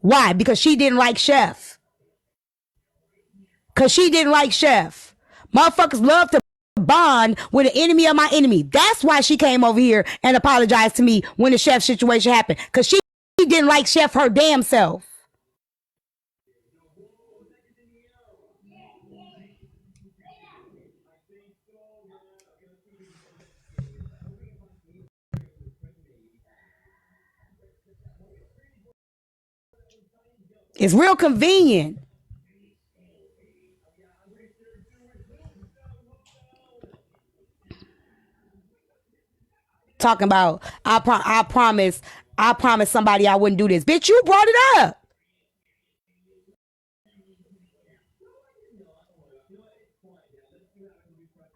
Why? Because she didn't like Chef. Because she didn't like Chef. Motherfuckers love to bond with an enemy of my enemy. That's why she came over here and apologized to me when the Chef situation happened. Because she didn't like Chef her damn self. It's real convenient. Talking about, I promise somebody I wouldn't do this. Bitch, you brought it up.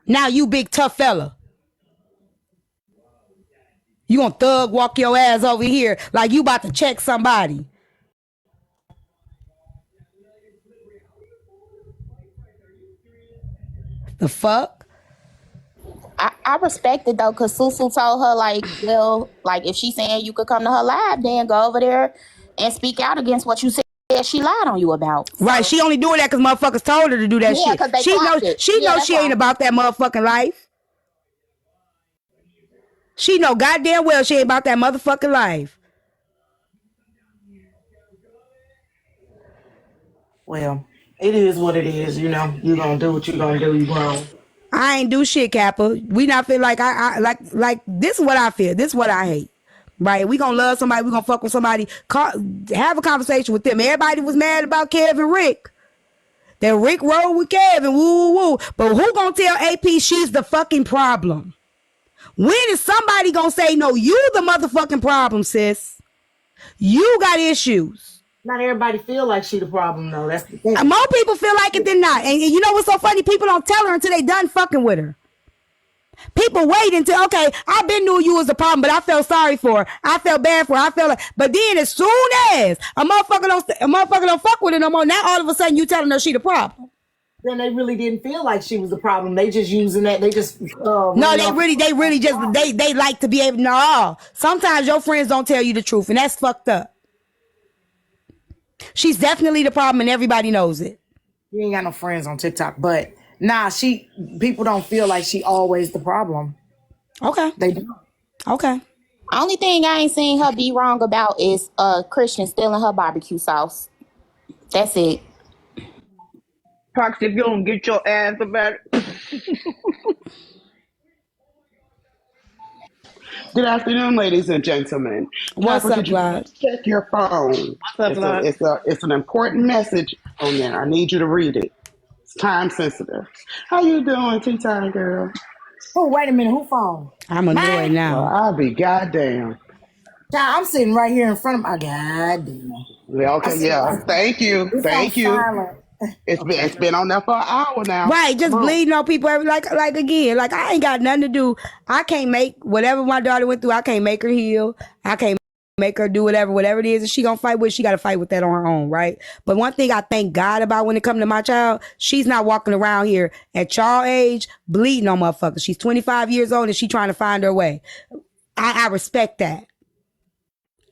Now you big tough fella. You gonna thug walk your ass over here like you about to check somebody. The fuck? I respect it though, cause Susu told her like, well, like if she's saying you could come to her live, then go over there and speak out against what you said she lied on you about. Right, she only doing that because motherfuckers told her to do that Yeah, shit. cause they She knows it. she Yeah, knows that's she ain't why. about that motherfucking life. She know goddamn well she ain't about that motherfucking life. Well, it is what it is, you know. You gonna do what you gonna do, you grown. I ain't do shit, Kappa. We not feel like I like this is what I feel. This is what I hate. Right? We gonna love somebody, we gonna fuck with somebody, have a conversation with them. Everybody was mad about Kevin Rick. That Rick rolled with Kevin, woo, woo, woo. But who gonna tell AP she's the fucking problem? When is somebody gonna say, no, you the motherfucking problem, sis? You got issues. Not everybody feel like she the problem though. That's the thing. More people feel like it than not. And you know what's so funny? People don't tell her until they done fucking with her. People wait until, okay, I been knew you was the problem, but I felt sorry for her. I felt bad for her. I felt like, but then as soon as a motherfucker don't fuck with her no more, now all of a sudden you telling her she the problem. Then they really didn't feel like she was the problem. They just using that. They just no, they really just they like to be able. No, sometimes your friends don't tell you the truth, and that's fucked up. She's definitely the problem, and everybody knows it. You ain't got no friends on TikTok, but nah, people don't feel like she always the problem. Okay, they do. Okay. Only thing I ain't seen her be wrong about is Christian stealing her barbecue sauce. That's it. Proxy, if you don't get your ass about it. Good afternoon, ladies and gentlemen. What's up, Vlad? Check your phone. What's up, Vlad? It's an important message on there. I need you to read it. It's time sensitive. How you doing, Tea Time Girl? Oh, wait a minute. Who phone? I'm annoyed now. Well, I'll be goddamn. I'm sitting right here in front of my goddamn. Yeah, okay, yeah. Thank you. Thank you. Silent. It's been on there for an hour now. Right, just bleeding on people like again. Like I ain't got nothing to do. I can't make whatever my daughter went through. I can't make her heal. I can't make her do whatever it is. If she gonna fight with, she gotta fight with that on her own, right? But one thing I thank God about when it comes to my child, she's not walking around here at y'all age bleeding on motherfuckers. She's 25 years old and she trying to find her way. I respect that.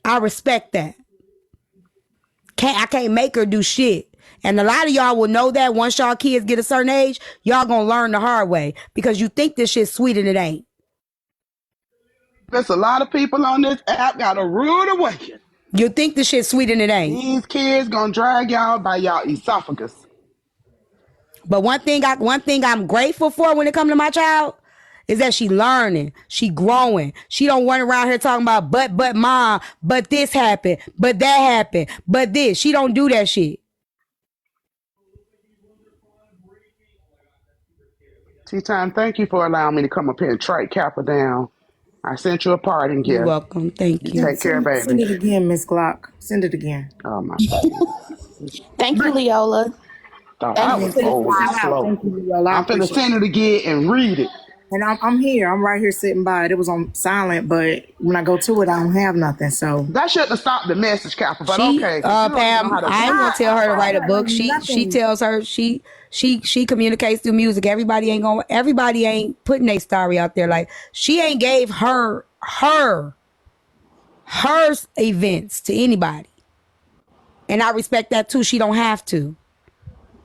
I respect that. I can't make her do shit. And a lot of y'all will know that once y'all kids get a certain age, y'all gonna learn the hard way because you think this shit's sweet and it ain't. There's a lot of people on this app got a rude awakening. You think this shit's sweet and it ain't. These kids gonna drag y'all by y'all esophagus. But one thing I'm grateful for when it comes to my child is that she learning, she growing. She don't run around here talking about but mom, but this happened, but that happened, but this. She don't do that shit. Tea Time, thank you for allowing me to come up here and track Kappa down. I sent you a parting gift. You're welcome. Thank you. Take care, baby. Send it again, Miss Glock. Send it again. Oh my. Thank you, Leola. I was old and slow. Thank you, Leola. I'm finna send it again and read it. And I'm here. I'm right here sitting by it. It was on silent, but when I go to it, I don't have nothing. So that shouldn't have stopped the message, Kappa. But okay, Pam, I ain't gonna tell her to write a book. She tells her she communicates through music. Everybody ain't putting their story out there. Like she ain't gave her events to anybody. And I respect that too. She don't have to.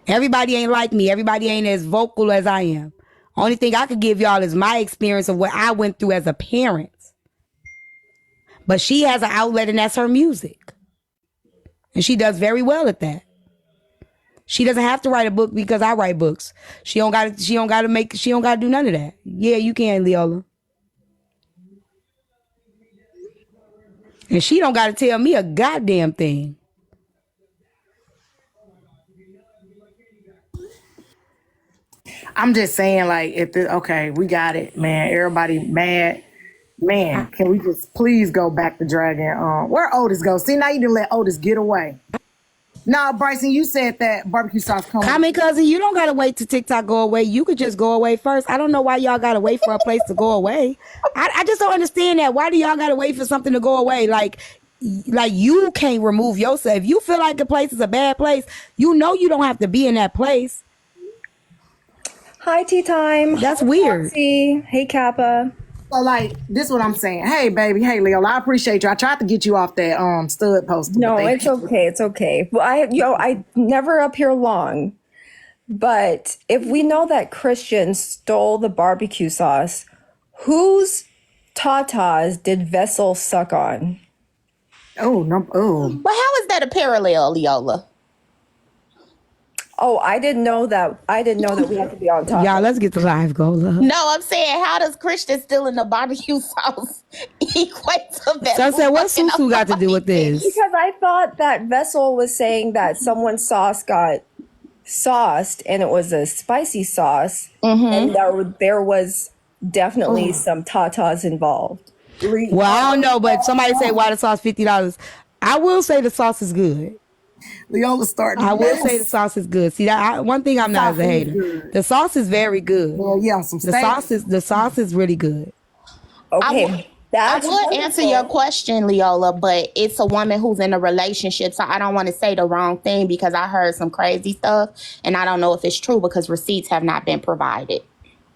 Everybody ain't like me. Everybody ain't as vocal as I am. Only thing I could give y'all is my experience of what I went through as a parent. But she has an outlet, and that's her music. And she does very well at that. She doesn't have to write a book because I write books. She don't gotta do none of that. Yeah, you can, Leola. And she don't gotta tell me a goddamn thing. I'm just saying, like, okay, we got it, man. Everybody mad. Man, can we just please go back to Dragon? Where Otis go? See, now you didn't let Otis get away. Nah, Bryson, you said that barbecue sauce coming. I mean, cousin, you don't gotta wait till TikTok go away. You could just go away first. I don't know why y'all gotta wait for a place to go away. I just don't understand that. Why do y'all gotta wait for something to go away? Like you can't remove yourself. If you feel like a place is a bad place, you know you don't have to be in that place. Hi, Tea Time. That's Hi, weird. Foxy. Hey, Kappa. So, like, this is what I'm saying. Hey, baby. Hey, Leo. I appreciate you. I tried to get you off that stud poster. No, it's okay. It's okay. Well, I never up here long. But if we know that Christian stole the barbecue sauce, whose tatas did Vessel suck on? Oh, no. Oh. But how is that a parallel, Leola? Oh, I didn't know that we had to be on top. Y'all, let's get the live go, love. No, I'm saying, how does Christian stealing the barbecue sauce equate to that? So I said, what's Susu got to do with this? Because I thought that Vessel was saying that someone's sauce got sauced and it was a spicy sauce, and there was definitely some tatas involved. Well, I don't know, but somebody say why the sauce $50. I will say the sauce is good. Leola starting. I will say the sauce is good. See, one thing I'm not as a hater. Good. The sauce is very good. Well, yeah, on some The sauce is really good. Okay, I that's would wonderful. answer your question, Leola, but it's a woman who's in a relationship, so I don't want to say the wrong thing because I heard some crazy stuff, and I don't know if it's true because receipts have not been provided.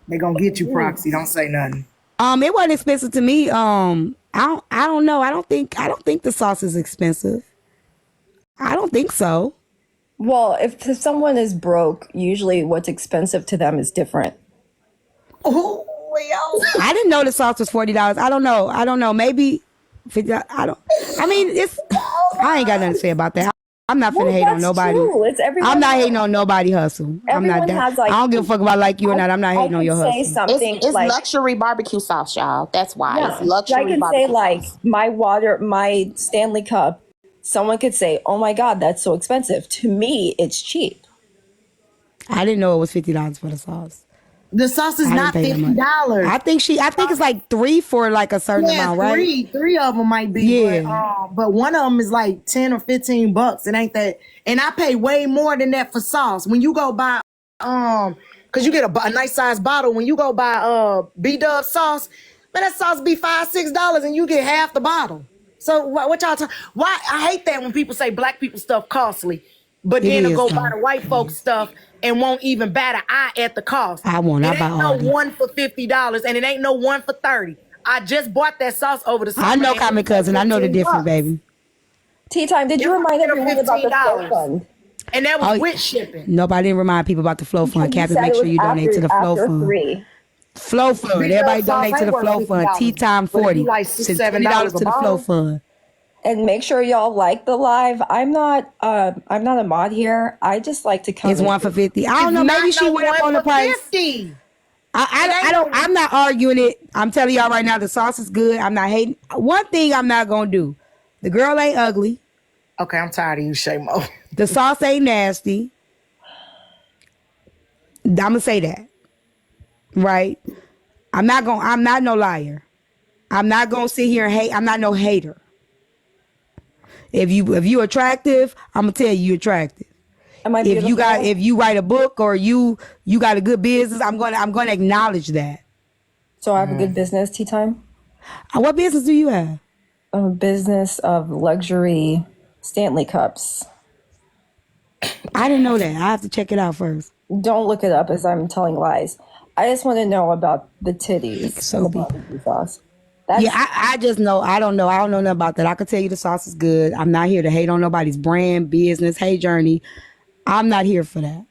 They're gonna get you, Proxy. Don't say nothing. It wasn't expensive to me. I don't know. I don't think the sauce is expensive. I don't think so. Well, if someone is broke, usually what's expensive to them is different. Oh, Leo. I didn't know the sauce was $40. I don't know. Maybe $50. I mean, I ain't got nothing to say about that. I'm not finna hate on that's nobody. true. It's everyone. I'm not hating on nobody hustle. I'm not Everyone that. has, like- I don't give a fuck about like you or not. I'm not hating on your say hustle. something It's like luxury barbecue sauce, y'all. That's why. yeah, It's luxury I can barbecue say like sauce. my Stanley Cup. Someone could say, "Oh my God, that's so expensive." To me, it's cheap. I didn't know it was $50 for the sauce. The sauce is I not didn't pay that much. $50. I think it's like 3 for like a certain amount, right? Three of them might be. Yeah. But one of them is like 10 or 15 bucks. It ain't that. And I pay way more than that for sauce. When you go buy, cause you get a nice size bottle. When you go buy B-Dub sauce, man, that sauce be $5-6 and you get half the bottle. So what y'all talking? Why I hate that when people say black people stuff costly, but It then they'll is, go though. buy the white folks stuff and won't even bat an eye at the cost. I won't. I It buy ain't all no these. one for $50 and it ain't no one for $30. I just bought that sauce over the summer. I know, and it Common was Cousin. I know the $15. difference, baby. Tea Time, did you It remind was everyone about the Flow $15. Fund? And that was Oh, with shipping. Nobody didn't remind people about the Flow Fund. You Captain, said make it sure was you donate to the Flow after Fund. 3. Flow Fund. B-Dub Everybody sauce donate to ain't the worth Flow Fund. $50. Tea Time But it 40. be like Send $6, $7 $20 to a the Flow bottle. Fund. And make sure y'all like the live. I'm not a mod here. I just like to come. It's in. 1 for 50. I don't know. It's Maybe not she no went up one on the for price. 50. I'm not arguing it. I'm telling y'all right now, the sauce is good. I'm not hating. One thing I'm not gonna do. The girl ain't ugly. Okay, I'm tired of you, Shamo. The sauce ain't nasty. I'm gonna say that. Right? I'm not no liar. I'm not gonna sit here and hate. I'm not no hater. If you attractive, I'm gonna tell you attractive. Am I If beautiful? you write a book or you got a good business, I'm gonna acknowledge that. So I have a good business, Tea Time. What business do you have? A business of luxury Stanley cups. I didn't know that. I have to check it out first. Don't look it up as I'm telling lies. I just want to know about the titties So and the be- barbecue sauce. That's Yeah, I just know. I don't know. I don't know nothing about that. I can tell you the sauce is good. I'm not here to hate on nobody's brand, business, hey journey. I'm not here for that.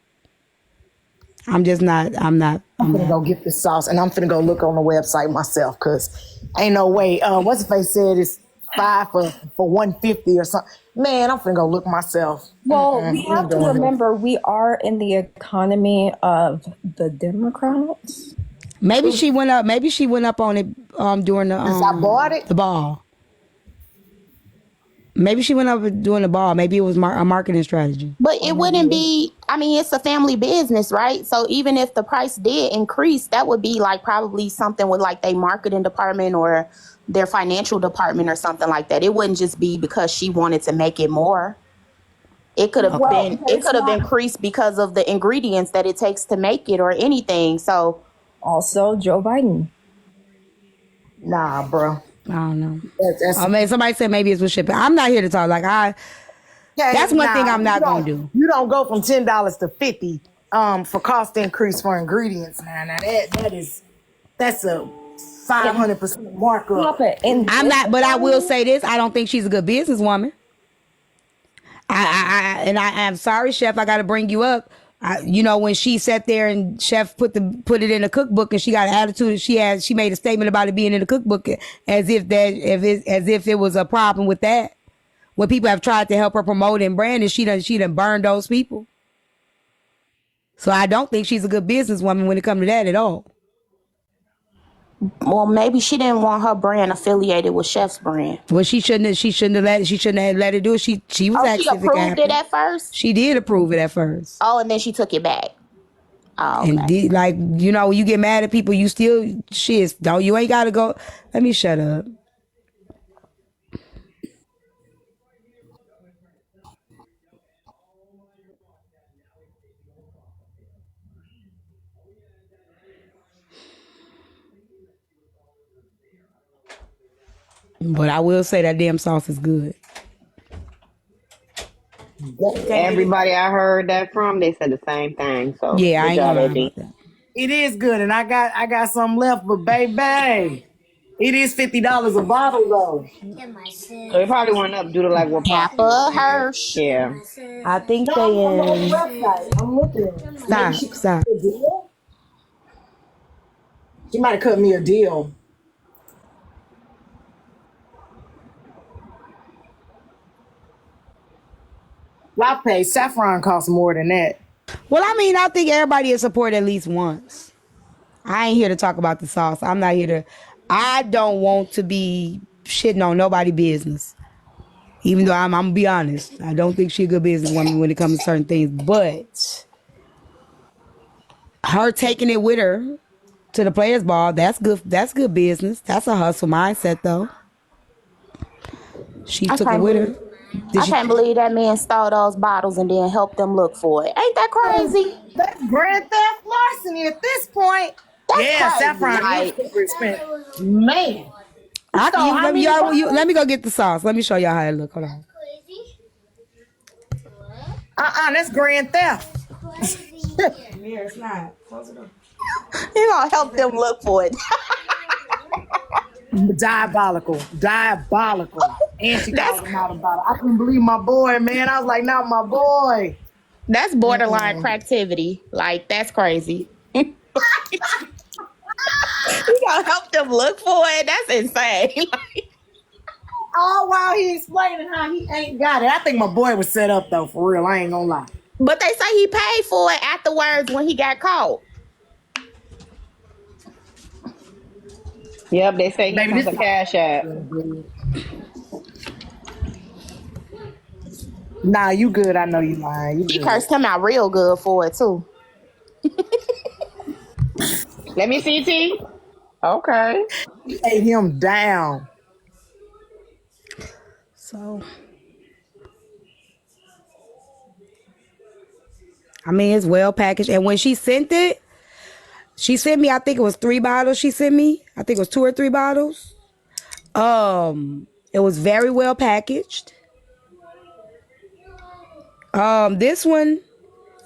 I'm just not. I'm not. I'm I'm finna not. go get this sauce and I'm finna go look on the website myself because ain't no way. What's the face said it's 5 for 150 or something. Man, I'm finna go look myself. well, we We ain't have to doing this. remember we are in the economy of the Democrats. Maybe she went up. Maybe she went up on it during Since I bought it, the ball. Maybe she went up during the ball. Maybe it was a marketing strategy. But it wouldn't be, I mean, it's a family business, right? So even if the price did increase, that would be like probably something with like their marketing department or their financial department or something like that. It wouldn't just be because she wanted to make it more. It could have Well, been, but it it's could have not increased because of the ingredients that it takes to make it or anything. So also Joe Biden. nah, bro. I don't know. That's I mean, somebody said maybe it's with shipping. I'm not here to talk. Like that's one thing I'm not gonna do. You don't go from $10 to 50 for cost increase for ingredients. Now that's a 500% markup. Stop it. And I'm not, but I will say this: I don't think she's a good businesswoman. I'm sorry, Chef. I got to bring you up. When she sat there and Chef put it in the cookbook, and she got an attitude. She made a statement about it being in the cookbook, as if it was a problem with that. When people have tried to help her promote and brand, and she done burned those people. So I don't think she's a good businesswoman when it comes to that at all. well, maybe she didn't want her brand affiliated with Chef's brand. Well, she shouldn't have let it do it. She was Oh, actually she approved it at first? She did approve it at first. Oh, and then she took it back. Oh, okay. And when you get mad at people, you still shit. Don't you ain't gotta go. Let me shut up. But I will say that damn sauce is good. Everybody I heard that from, they said the same thing. So Yeah, I good ain't job, gonna lie AD. about that. It is good, and I got some left, but baby, it is $50 a bottle though. So it probably went up due to like what Papa Kappa was saying. Hirsch. Yeah. I think No, they I'm on the website. I'm looking. Maybe she cut stop. me a deal. She might have cut me a deal. Latte saffron costs more than that. Well, I mean, I think everybody is supported at least once. I ain't here to talk about the sauce. I'm not here to. I don't want to be shitting on nobody's business. Even though I'm gonna be honest, I don't think she a good businesswoman when it comes to certain things. But her taking it with her to the players' ball, that's good. That's good business. That's a hustle mindset, though. She I took it can't with her. believe I can't believe that man stole those bottles and then helped them look for it. Ain't that crazy? That's grand theft larceny at this point. That's Yeah, crazy. saffron is Like, super expensive. Man. Let me go get the sauce. Let me show y'all how it look. Hold on. That's grand theft. Yeah, it's not. you gonna help them look for it. Diabolical. And she called him out about it. I couldn't believe my boy, man. I was like, not my boy. That's borderline cracktivity. Like, that's crazy. You gonna help them look for it? That's insane. All while he explaining how he ain't got it. I think my boy was set up though, for real. I ain't gonna lie. But they say he paid for it afterwards when he got caught. Yep, they say he Baby, comes this a cash app. Nah, you good. I know you lying. You She good. cursed him out real good for it too. Let me see, T. Okay. He ate him down. So, I mean, it's well packaged. And when she sent it, she sent me, I think it was 3 bottles she sent me. I think it was 2 or 3 bottles. It was very well packaged. This one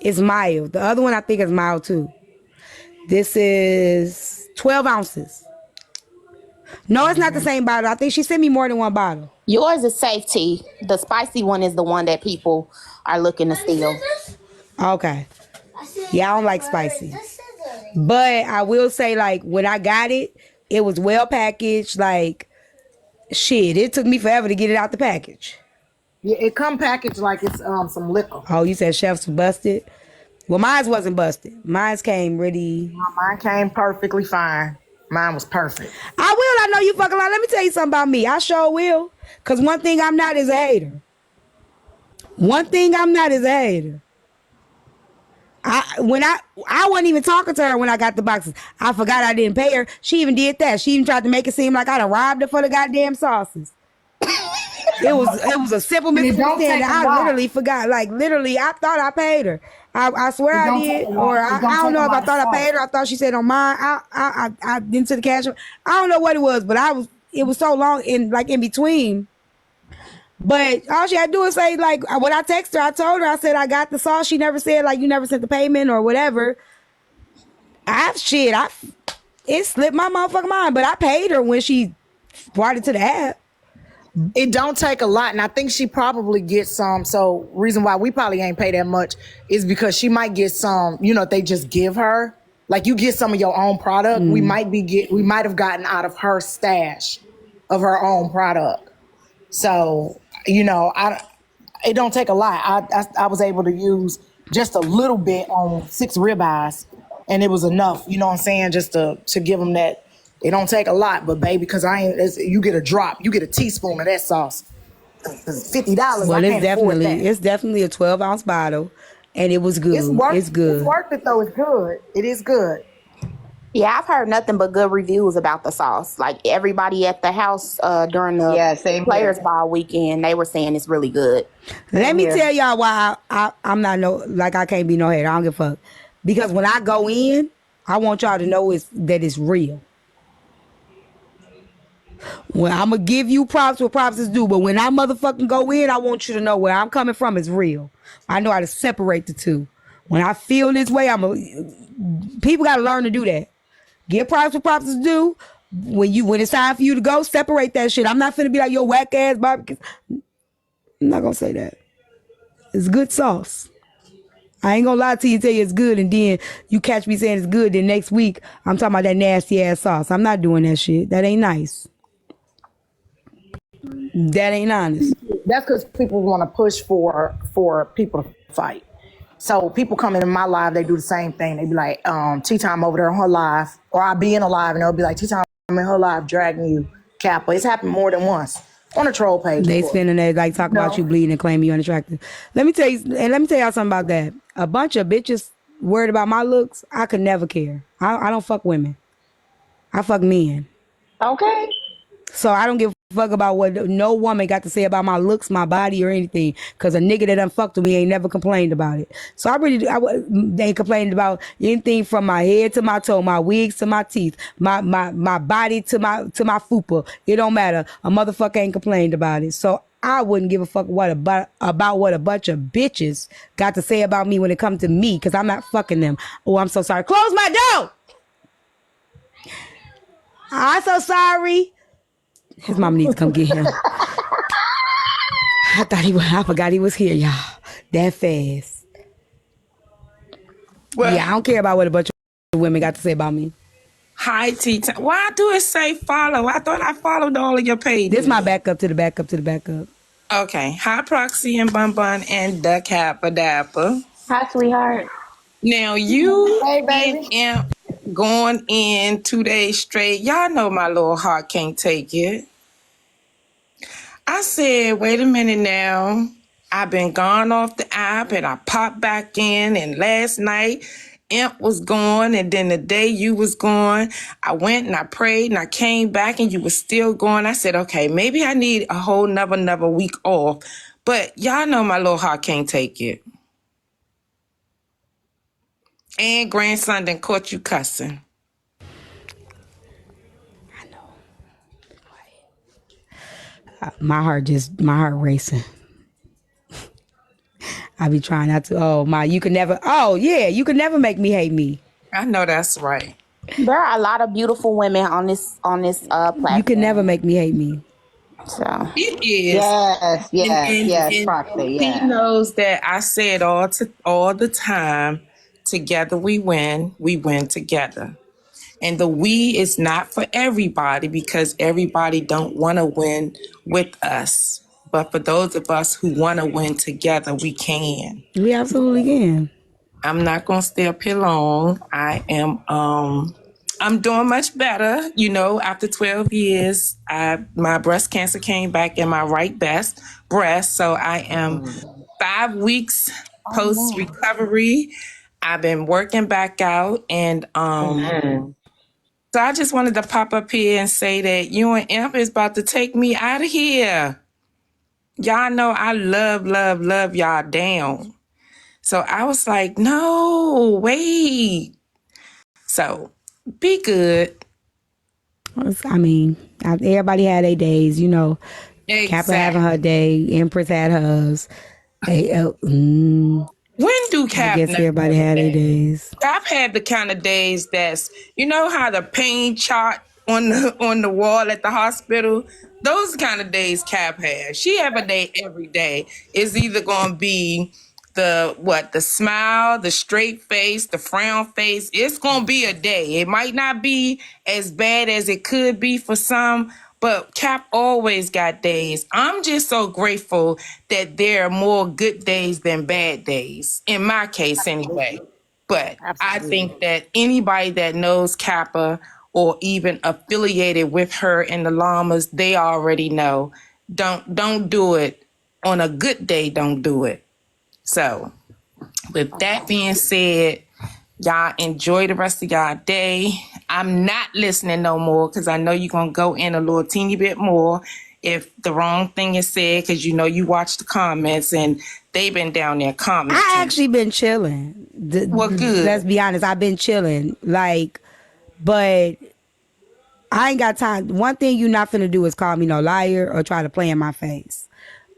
is mild. The other one I think is mild too. This is 12 ounces. No, it's not the same bottle. I think she sent me more than one bottle. Yours is safety. The spicy one is the one that people are looking to steal. Okay. Yeah, I don't like spicy. But I will say, like, when I got it, it was well packaged. Like, shit, it took me forever to get it out the package. Yeah, it come packaged like it's some liquor. Oh, you said chefs was busted? Well, mine wasn't busted. Mine came really... Mine came perfectly fine. Mine was perfect. I know you fucking lie. Let me tell you something about me. I sure will. Because one thing I'm not is a hater. One thing I'm not is a hater. I wasn't even talking to her when I got the boxes. I forgot I didn't pay her. She even did that. She even tried to make it seem like I done robbed her for the goddamn sauces. It was a simple misunderstanding. I literally forgot. Like, literally, I thought I paid her. I swear I did. Or I don't know if I thought I paid her. I thought she said on mine. I didn't to the cash. I don't know what it was, but it was so long in between. But all she had to do is say, like, when I texted her, I told her, I said, I got the sauce. She never said, like, you never sent the payment or whatever. It slipped my motherfucking mind, but I paid her when she brought it to the app. It don't take a lot, and I think she probably gets some. So reason why we probably ain't pay that much is because she might get some, they just give her. Like, you get some of your own product. We might have gotten out of her stash of her own product. So, it don't take a lot. I was able to use just a little bit on 6 ribeyes, and it was enough, you know what I'm saying, just to give them that. It don't take a lot, but baby, because you get a drop, you get a teaspoon of that sauce. $50. Well, it's definitely a 12-ounce bottle, and it was good. It's good. It's worth it though. It's good. It is good. Yeah, I've heard nothing but good reviews about the sauce. Like, everybody at the house during the Players Ball weekend, they were saying it's really good. Let me tell y'all why I'm not I can't be no hater. I don't give a fuck. Because when I go in, I want y'all to know that it's real. Well, I'm going to give you props where props is due, but when I motherfucking go in, I want you to know where I'm coming from is real. I know how to separate the two. When I feel this way, people got to learn to do that. Give props where props is due. When it's time for you to go, separate that shit. I'm not finna be like, yo, whack ass barbecue. I'm not gonna say that. It's good sauce. I ain't gonna lie to you and tell you it's good, and then you catch me saying it's good, then next week I'm talking about that nasty ass sauce. I'm not doing that shit. That ain't nice. That ain't honest. That's because people want to push for people to fight. So people come into my live, they do the same thing. They be like, Tea Time over there on her live, or I'll be in a live and they'll be like, Tea Time in her live dragging you, Kappa. It's happened more than once on a troll page. They spinning there like talk about you bleeding and claim you unattractive. Let me tell y'all something about that. A bunch of bitches worried about my looks, I could never care. I don't fuck women. I fuck men. Okay. So I don't give a fuck about what no woman got to say about my looks, my body, or anything. Because a nigga that done fucked with me ain't never complained about it. So they ain't complained about anything from my head to my toe, my wigs to my teeth, my body to my fupa. It don't matter. A motherfucker ain't complained about it. So I wouldn't give a fuck about what a bunch of bitches got to say about me when it comes to me, because I'm not fucking them. Oh, I'm so sorry. Close my door! I'm so sorry. His mama needs to come get him. I forgot he was here, y'all. That fast. Well, yeah, I don't care about what a bunch of women got to say about me. Hi, T-Time. Why do it say follow? I thought I followed all of your pages. This is my backup to the backup to the backup. Okay. Hi, Proxy and Bun Bun and the Kappa Dapper. Hi, sweetheart. Now, you Hey, baby. and going in 2 days straight, y'all know my little heart can't take it. I said, wait a minute now. I've been gone off the app and I popped back in, and last night Imp was gone, and then the day you was gone, I went and I prayed and I came back and you was still gone. I said, okay, maybe I need a whole another week off. But y'all know my little heart can't take it. And grandson done caught you cussing. I know. My heart racing. I be trying not to. You can never make me hate me. I know that's right. There are a lot of beautiful women on this You can never platform. make me hate me. So It is. Yes, And yes, and yes, and Proxy, she yes. knows that I say it all the time. Together we win together. And the we is not for everybody because everybody don't want to win with us. But for those of us who want to win together, we can. We absolutely can. I'm not gonna stay up here long. I'm doing much better. You know, after 12 years, my breast cancer came back in my right breast. So I am 5 weeks post Amen. recovery. I've been working back out and Amen. so I just wanted to pop up here and say that you and Imp is about to take me out of here. Y'all know I love y'all down. So I was like, no, wait. So be good. I mean, everybody had their days, you know. Kappa having her Exactly. day, Empress had hers. When do I Cap guess not everybody have a had their day? days. I've had the kind of days that's, you know how the pain chart on the wall at the hospital? Those kind of days Cap has. She have a day every day. It's either gonna be the smile, the straight face, the frown face. It's gonna be a day. It might not be as bad as it could be for some, but Cap always got days. I'm just so grateful that there are more good days than bad days, in my case anyway. Absolutely. But I Absolutely. think that anybody that knows Kappa or even affiliated with her in the llamas, they already know. Don't do it on a good day. Don't do it. So, with that being said, y'all enjoy the rest of y'all day. I'm not listening no more because I know you're going to go in a little teeny bit more if the wrong thing is said because you know you watch the comments and they've been down there I commenting. actually been chilling. Well, Let's good. be honest, I've been chilling. Like, but I ain't got time. One thing you not finna do is call me no liar or try to play in my face.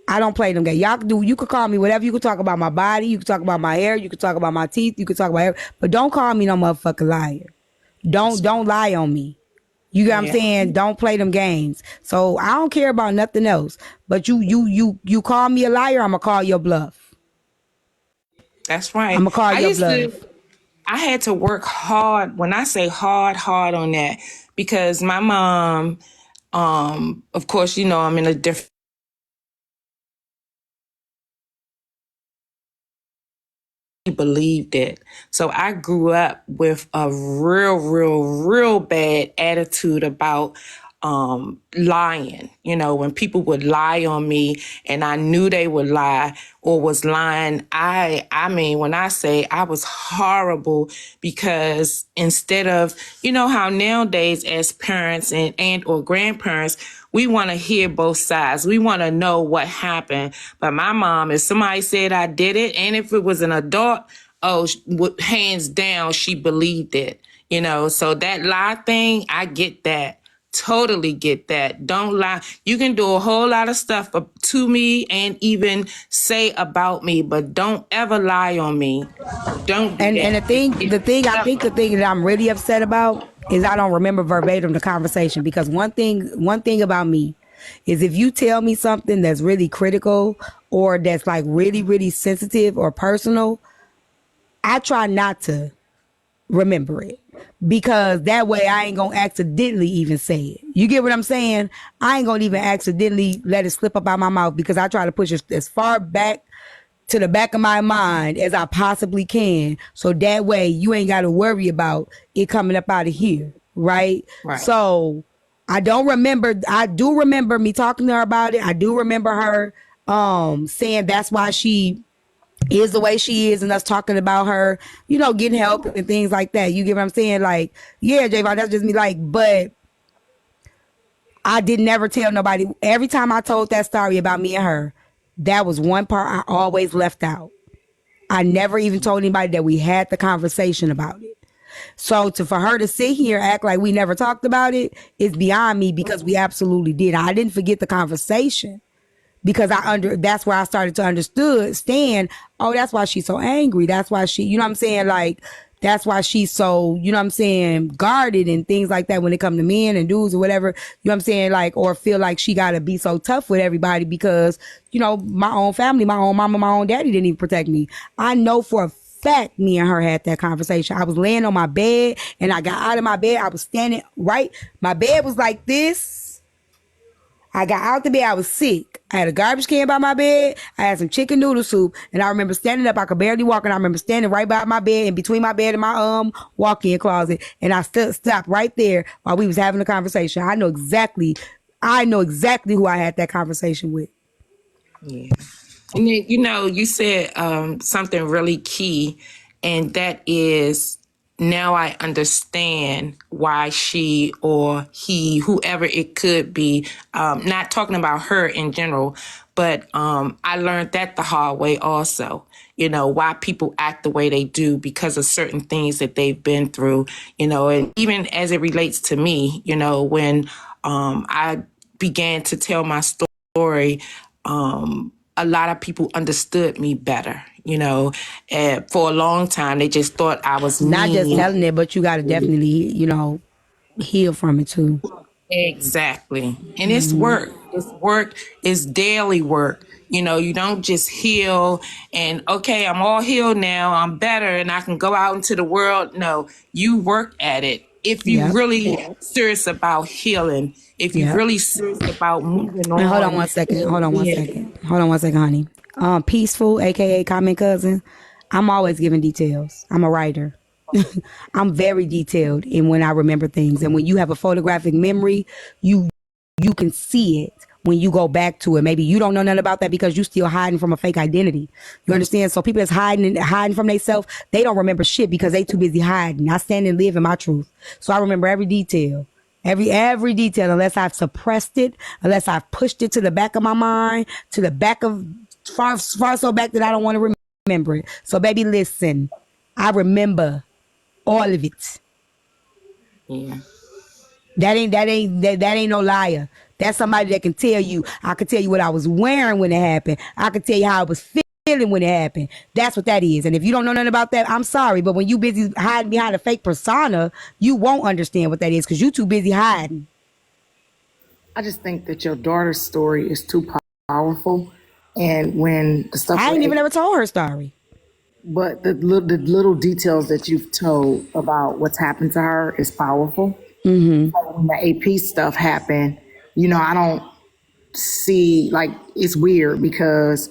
I don't play them games. Y'all can do. You could call me whatever. You could talk about my body. You could talk about my hair. You could talk about my teeth. You could talk about everything. But don't call me no motherfucking liar. Don't lie on me. You get what I'm Yeah, saying? Don't play them games. So I don't care about nothing else. But you call me a liar, I'ma call your bluff. that's right. I'ma call I your used bluff. to, I had to work hard. When I say hard on that, because my mom, of course, you know, I'm in a different believed it. So I grew up with a real bad attitude about lying. You know, when people would lie on me and I knew they would lie or was lying, I mean, when I say I was horrible because instead of, you know how nowadays as parents and or grandparents, we want to hear both sides. We want to know what happened. But my mom, if somebody said I did it, and if it was an adult, oh, hands down, she believed it. You know, so that lie thing, I get that. Totally get that. Don't lie. You can do a whole lot of stuff to me and even say about me, but don't ever lie on me. Don't do And that. I think the thing that I'm really upset about is I don't remember verbatim the conversation because one thing about me is if you tell me something that's really critical or that's like really sensitive or personal, I try not to remember it because that way I ain't gonna accidentally even say it. You get what I'm saying? I ain't gonna even accidentally let it slip up out my mouth because I try to push it as far back to the back of my mind as I possibly can. So that way you ain't got to worry about it coming up out of here. Right. Right. So I don't remember. I do remember me talking to her about it. I do remember her saying that's why she is the way she is and us talking about her, you know, getting help and things like that. You get what I'm saying? Like, yeah, Javon, that's just me. Like, but I did never tell nobody. Every time I told that story about me and her, that was one part I always left out. I never even told anybody that we had the conversation about it. So for her to sit here and act like we never talked about it is beyond me because we absolutely did. I didn't forget the conversation because that's where I started to understand, oh, that's why she's so angry. That's why she, you know what I'm saying? Like, That's why she's so, you know what I'm saying, guarded and things like that when it come to men and dudes or whatever, you know what I'm saying, like, or feel like she got to be so tough with everybody because, you know, my own family, my own mama, my own daddy didn't even protect me. I know for a fact me and her had that conversation. I was laying on my bed and I got out of my bed. I was standing right. My bed was like this. I got out the bed. I was sick. I had a garbage can by my bed. I had some chicken noodle soup. And I remember standing up. I could barely walk. And I remember standing right by my bed in between my bed and my walk-in closet. And I stopped right there while we was having a conversation. I know exactly who I had that conversation with. Yeah. And then, you know, you said something really key, and that is now I understand why she or he, whoever it could be, not talking about her in general, but I learned that the hard way also. You know, why people act the way they do because of certain things that they've been through, you know, and even as it relates to me, you know, when I began to tell my story, a lot of people understood me better, you know. For a long time, they just thought I was Not mean. just telling it, but you got to definitely, you know, heal from it too. Exactly. And it's work. It's work. It's daily work. You know, you don't just heal and, okay, I'm all healed now. I'm better and I can go out into the world. No, you work at it. If you Yep. really serious about healing, if you Yep. really serious about moving on. And hold on one second. Hold on one second, honey. Peaceful, aka Common Cousin. I'm always giving details. I'm a writer. I'm very detailed in when I remember things. And when you have a photographic memory, you can see it when you go back to it. Maybe you don't know nothing about that because you still hiding from a fake identity. You understand? So people that's hiding from themselves, they don't remember shit because they too busy hiding. I stand and live in my truth. So I remember every detail. Every detail, unless I've suppressed it, unless I've pushed it to the back of my mind, to the back of far so back that I don't want to remember it. So baby, listen, I remember all of it. Yeah. That ain't no liar. That's somebody that can tell you. I could tell you what I was wearing when it happened. I could tell you how I was feeling when it happened. That's what that is. And if you don't know nothing about that, I'm sorry. But when you busy hiding behind a fake persona, you won't understand what that is because you too busy hiding. I just think that your daughter's story is too powerful. And when the stuff, I ain't even ever told her story. but the little details that you've told about what's happened to her is powerful. When the AP stuff happened, you know, I don't see, like, it's weird because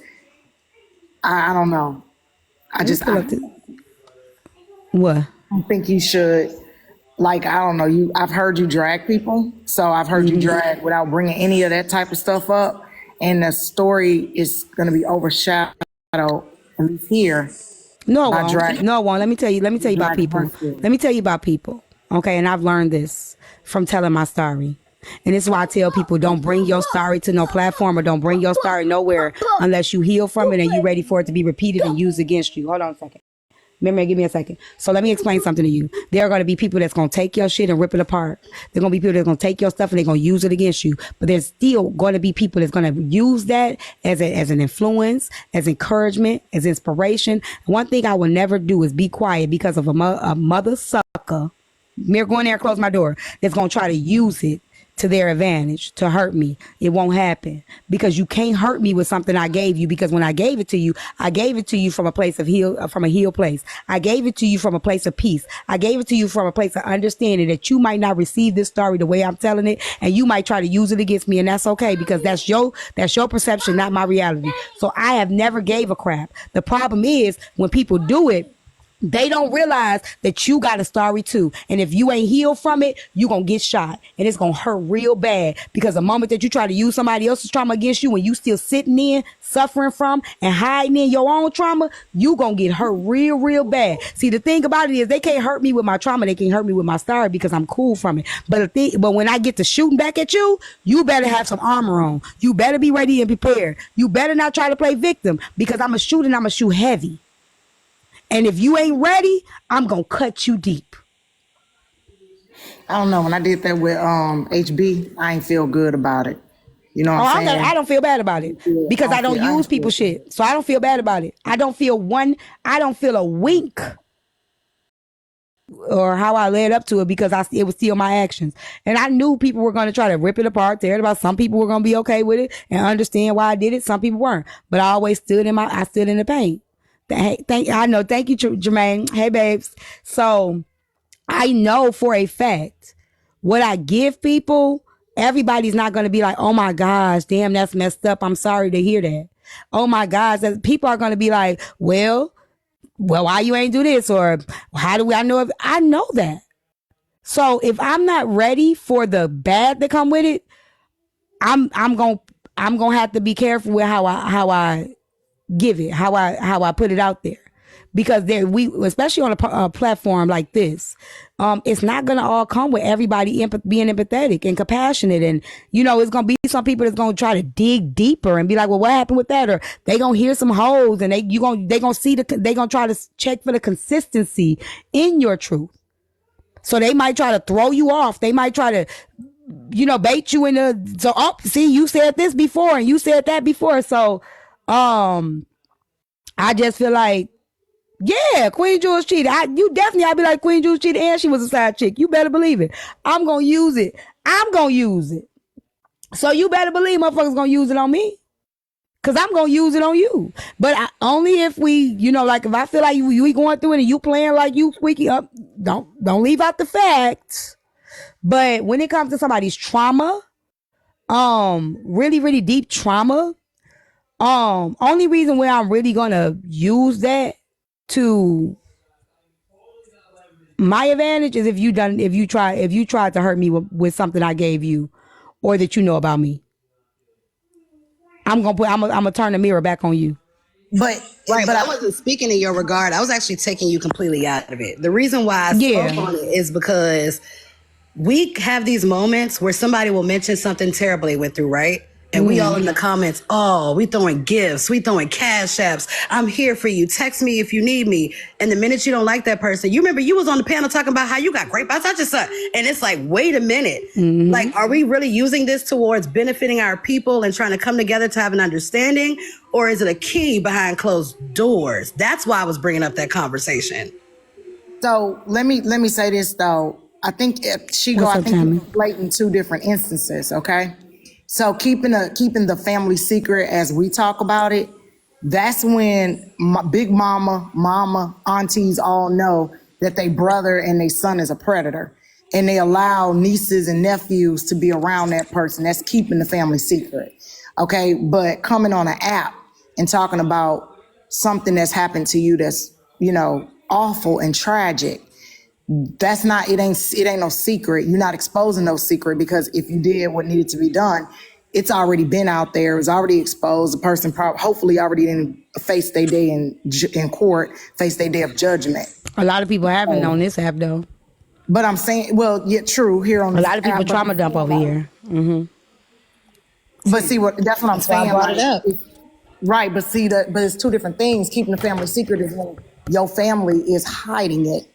I don't know. I What? don't think you should, like, I don't know, I've heard you drag people, so I've heard you drag without bringing any of that type of stuff up, and the story is going to be overshadowed, at least here. No, By it won't. drag- No, it won't. Let me tell you about Drag people. person. Let me tell you about people. Okay, and I've learned this from telling my story. And this is why I tell people don't bring your story to no platform or don't bring your story nowhere unless you heal from it and you're ready for it to be repeated and used against you. Hold on a second. Remember, give me a second. So let me explain something to you. There are going to be people that's going to take your shit and rip it apart. There are going to be people that's going to take your stuff and they're going to use it against you. But there's still going to be people that's going to use that as an influence, as encouragement, as inspiration. And one thing I will never do is be quiet because of a mother sucker. Mir, go in there and close my door. That's going to try to use it to their advantage to hurt me. It won't happen because you can't hurt me with something I gave you, because when I gave it to you from a place of from a healed place. I gave it to you from a place of peace. I gave it to you from a place of understanding that you might not receive this story the way I'm telling it, and you might try to use it against me, and that's okay because that's your perception, not my reality. So I have never gave a crap. The problem is when people do it, they don't realize that you got a story too. And if you ain't healed from it, you going to get shot. And it's going to hurt real bad because the moment that you try to use somebody else's trauma against you, when you still sitting in, suffering from, and hiding in your own trauma, you going to get hurt real, real bad. See, the thing about it is they can't hurt me with my trauma. They can't hurt me with my story because I'm cool from it. But when I get to shooting back at you, you better have some armor on. You better be ready and prepared. You better not try to play victim because I'm a shoot and I'm a shoot heavy. And if you ain't ready, I'm going to cut you deep. I don't know. When I did that with HB, I ain't feel good about it. You know what I'm saying? I don't feel bad about it because I don't use people's shit. So I don't feel bad about it. I don't feel a wink or how I led up to it because it was still my actions. And I knew people were going to try to rip it apart, tear it apart. Some people were going to be okay with it and understand why I did it. Some people weren't. But I always stood in the pain. Thank you, Jermaine. Hey, babes. So I know for a fact what I give people, everybody's not going to be like, oh my gosh, damn, that's messed up. I'm sorry to hear that. Oh my gosh, people are going to be like, well, why you ain't do this? Or how do I know? I know that. So if I'm not ready for the bad that come with it, I'm going to have to be careful with how I give it, how I put it out there. Because especially on a platform like this, it's not gonna all come with everybody being empathetic and compassionate, and it's gonna be some people that's gonna try to dig deeper and be like, well, what happened with that? Or they gonna hear some holes, and they gonna try to check for the consistency in your truth. So they might try to throw you off. They might try to, bait you see, you said this before and you said that before. So, I just feel like. Yeah, Queen Jules cheated. I'd be like, Queen Jules cheated and she was a side chick. You better believe it. I'm going to use it. So you better believe motherfuckers going to use it on me. Because I'm going to use it on you. But only if we, like if I feel like we going through it and you playing like you squeaky up, don't leave out the facts. But when it comes to somebody's trauma, really, really deep trauma, only reason where I'm really going to use that to my advantage is if you tried to hurt me with something I gave you or that about me. I'm gonna turn the mirror back on you. But I wasn't speaking in your regard. I was actually taking you completely out of it. The reason why I spoke on it is because we have these moments where somebody will mention something terrible they went through, right? And we all in the comments, we throwing gifts, we throwing cash apps. I'm here for you. Text me if you need me. And the minute you don't like that person, you remember you was on the panel talking about how you got great by such and such. And it's like, wait a minute. Mm-hmm. Like, are we really using this towards benefiting our people and trying to come together to have an understanding? Or is it a key behind closed doors? That's why I was bringing up that conversation. So let me say this though. I think you're conflating two different instances, okay? So keeping the family secret as we talk about it, that's when my big mama, aunties all know that they brother and their son is a predator. And they allow nieces and nephews to be around that person. That's keeping the family secret. Okay, but coming on an app and talking about something that's happened to you that's, awful and tragic, that's not, it ain't no secret. You're not exposing no secret, because if you did what needed to be done, it's already been out there. It was already exposed. The person hopefully already didn't face their day in court, face their day of judgment. A lot of people haven't on this app though. But I'm saying, well, yeah, true. Here on a lot of people trauma dump over here. Mm-hmm. But see, that's what I'm saying. Brought it up. Right, but it's two different things. Keeping the family secret is when your family is hiding it.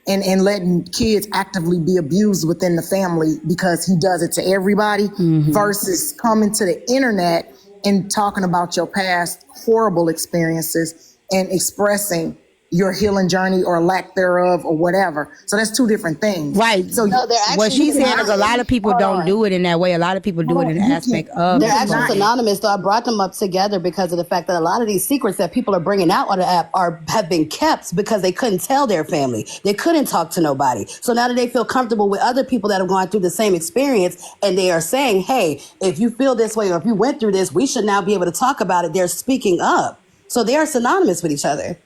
And letting kids actively be abused within the family because he does it to everybody, versus coming to the internet and talking about your past horrible experiences and expressing your healing journey or lack thereof or whatever. So that's two different things. Right. So what she's saying is a lot of people don't do it in that way. A lot of people do it in the aspect of. They're actually synonymous. So I brought them up together because of the fact that a lot of these secrets that people are bringing out on the app have been kept because they couldn't tell their family. They couldn't talk to nobody. So now that they feel comfortable with other people that have gone through the same experience and they are saying, hey, if you feel this way or if you went through this, we should now be able to talk about it. They're speaking up. So they are synonymous with each other.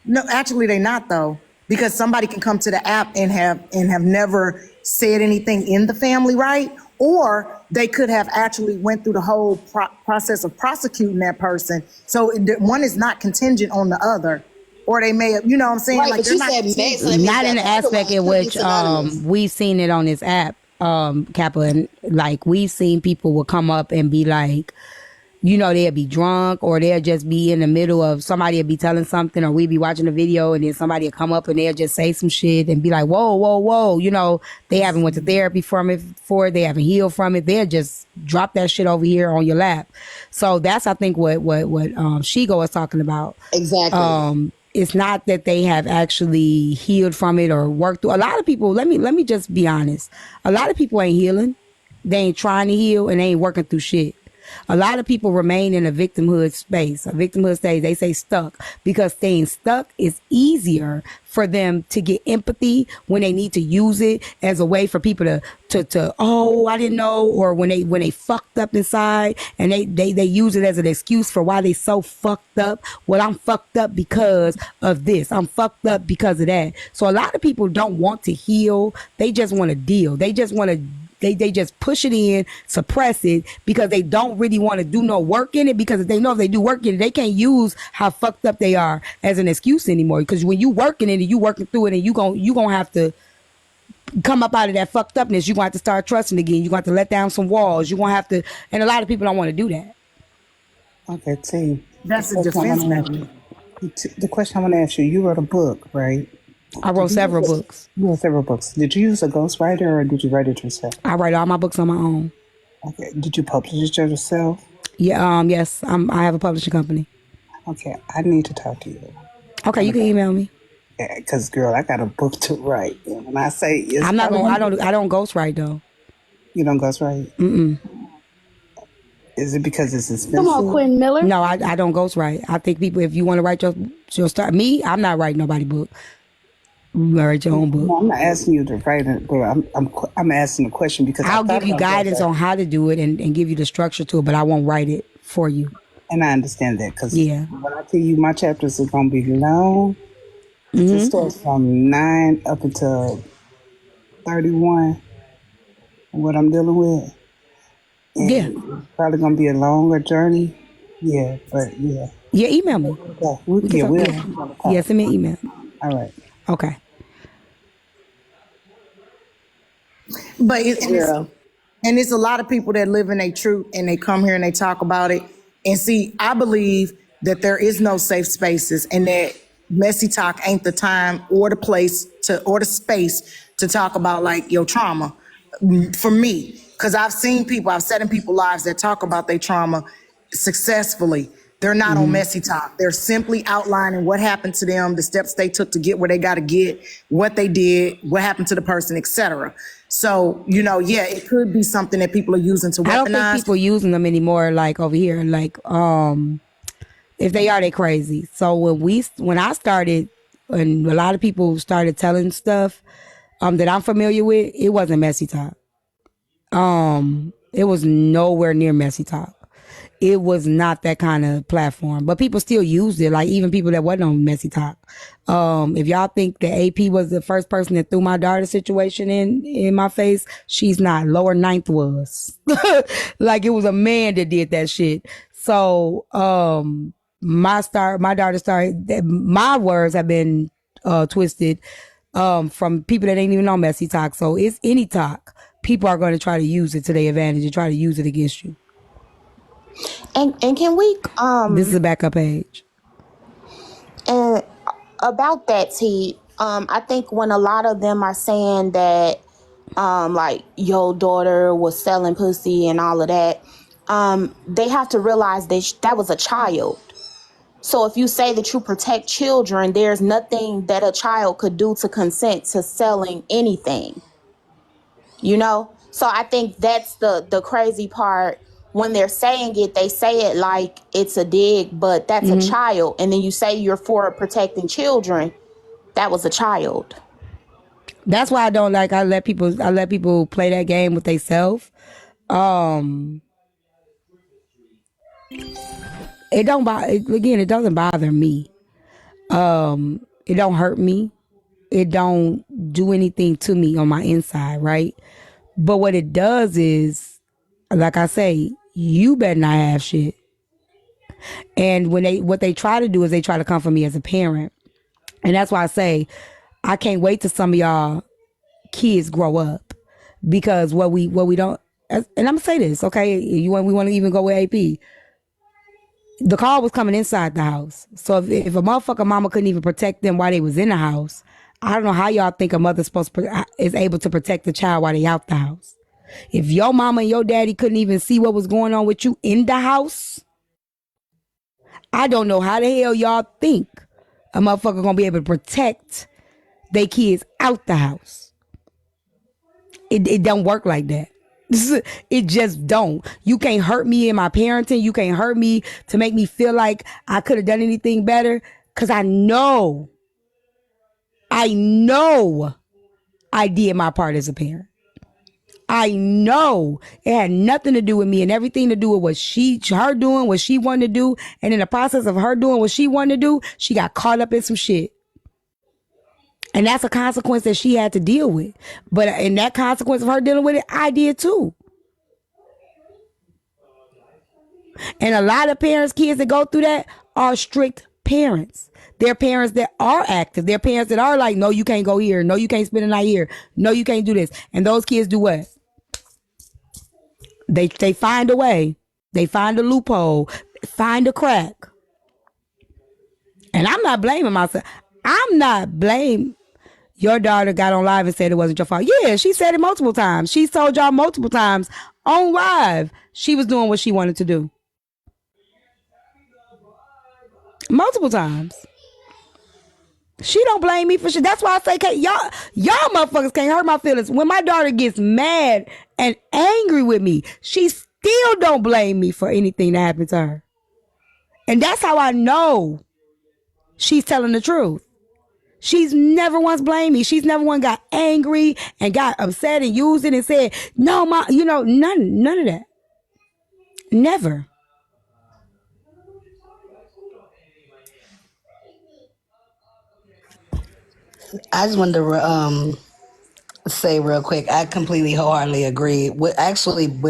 No, actually they're not though, because somebody can come to the app and have never said anything in the family, right? Or they could have actually went through the whole process of prosecuting that person. So one is not contingent on the other, or they may have, you know what I'm saying? Right, like but you said not in the aspect in which we've seen it on this app, Kappa, and like we've seen people will come up and be like, they'll be drunk or they'll just be in the middle of somebody will be telling something or we'll be watching a video and then somebody will come up and they'll just say some shit and be like, whoa. They haven't went to therapy from it before. They haven't healed from it. They'll just drop that shit over here on your lap. So that's, I think, what Shigo was talking about. Exactly. it's not that they have actually healed from it or worked through. A lot of people, let me just be honest. A lot of people ain't healing. They ain't trying to heal and they ain't working through shit. A lot of people remain in a victimhood space, a victimhood stage. They say stuck because staying stuck is easier for them to get empathy when they need to use it as a way for people to oh, I didn't know, or when they fucked up inside and they use it as an excuse for why they so fucked up. Well, I'm fucked up because of this. I'm fucked up because of that. So a lot of people don't want to heal. They just want to deal. They just want to they just push it in, suppress it because they don't really want to do no work in it, because if they know if they do work in it, they can't use how fucked up they are as an excuse anymore. Because when you working in it, you working through it, and you gonna have to come up out of that fucked upness. You're gonna have to start trusting again. You're gonna have to let down some walls. You're gonna have to, and a lot of people don't want to do that. Okay, T. That's a defense mechanism. The question I want to ask you, you wrote a book, right? I wrote several books. You wrote several books. Did you use a ghostwriter or did you write it yourself? I write all my books on my own. Okay. Did you publish it yourself? Yeah. Yes. I have a publishing company. Okay. I need to talk to you. Okay. You can email me. Yeah, because girl, I got a book to write. And when I say it's I'm not going. I don't ghostwrite though. You don't ghostwrite? Mm-mm. Is it because it's expensive? Come on, Quentin Miller. No, I don't ghostwrite. I think people, if you want to write your start, me, I'm not writing nobody's book. You write your own book. No, I'm not asking you to write it, but I'm asking a question because I'll give you guidance on how to do it and give you the structure to it, but I won't write it for you. And I understand that because yeah, when I tell you my chapters are going to be long, it starts from 9 up until 31, what I'm dealing with. And it's probably going to be a longer journey. Yeah, but yeah. Yeah, email me. Yeah, send me an email. All right. Okay. But it's a lot of people that live in their truth and they come here and they talk about it. And see, I believe that there is no safe spaces and that Messy Talk ain't the time or the place or the space to talk about like your trauma. For me, because I've seen people, I've sat in people's lives that talk about their trauma successfully. They're not on Messy Talk. They're simply outlining what happened to them, the steps they took to get where they got to get, what they did, what happened to the person, etc. So, it could be something that people are using to weaponize. I don't think people using them anymore, like over here. Like, if they are, they crazy. So when I started, and a lot of people started telling stuff that I'm familiar with, it wasn't Messy Talk. It was nowhere near Messy Talk. It was not that kind of platform, but people still used it. Like even people that wasn't on Messy Talk. If y'all think that AP was the first person that threw my daughter situation in my face, she's not. Lower Ninth was. Like it was a man that did that shit. So, my daughter started, my words have been, twisted, from people that ain't even on Messy Talk. So it's any talk. People are going to try to use it to their advantage and try to use it against you. And can we this is a backup page. And about that, T, I think when a lot of them are saying that like your daughter was selling pussy and all of that, they have to realize that that was a child. So if you say that you protect children, there's nothing that a child could do to consent to selling anything. So I think that's the crazy part. When they're saying it, they say it like it's a dig, but that's a child. And then you say you're for protecting children. That was a child. That's why I don't like. I let people play that game with themselves. It doesn't bother me. It don't hurt me. It don't do anything to me on my inside, right? But what it does is, like I say, you better not have shit. And what they try to do is they try to come for me as a parent. And that's why I say, I can't wait till some of y'all kids grow up. Because what we don't, and I'm gonna say this, okay? We want to even go with AP. The call was coming inside the house. So if a motherfucker mama couldn't even protect them while they was in the house, I don't know how y'all think a mother is able to protect the child while they out the house. If your mama and your daddy couldn't even see what was going on with you in the house, I don't know how the hell y'all think a motherfucker gonna be able to protect their kids out the house. It don't work like that. It just don't. You can't hurt me in my parenting. You can't hurt me to make me feel like I could have done anything better. Cause I know I did my part as a parent. I know it had nothing to do with me and everything to do with what her doing what she wanted to do. And in the process of her doing what she wanted to do, she got caught up in some shit. And that's a consequence that she had to deal with. But in that consequence of her dealing with it, I did too. And a lot of parents, kids that go through that are strict parents. They're parents that are active. They're parents that are like, no, you can't go here. No, you can't spend a night here. No, you can't do this. And those kids do what? They find a way. They find a loophole. Find a crack. And I'm not blaming myself. I'm not blaming. Your daughter got on live and said it wasn't your fault. Yeah, she said it multiple times. She told y'all multiple times on live she was doing what she wanted to do. Multiple times. She don't blame me for shit. That's why I say, y'all motherfuckers can't hurt my feelings. When my daughter gets mad and angry with me, she still don't blame me for anything that happened to her. And that's how I know she's telling the truth. She's never once blamed me. She's never once got angry and got upset and used it and said, no, none of that. Never. I just wanted to say real quick, I completely wholeheartedly agree with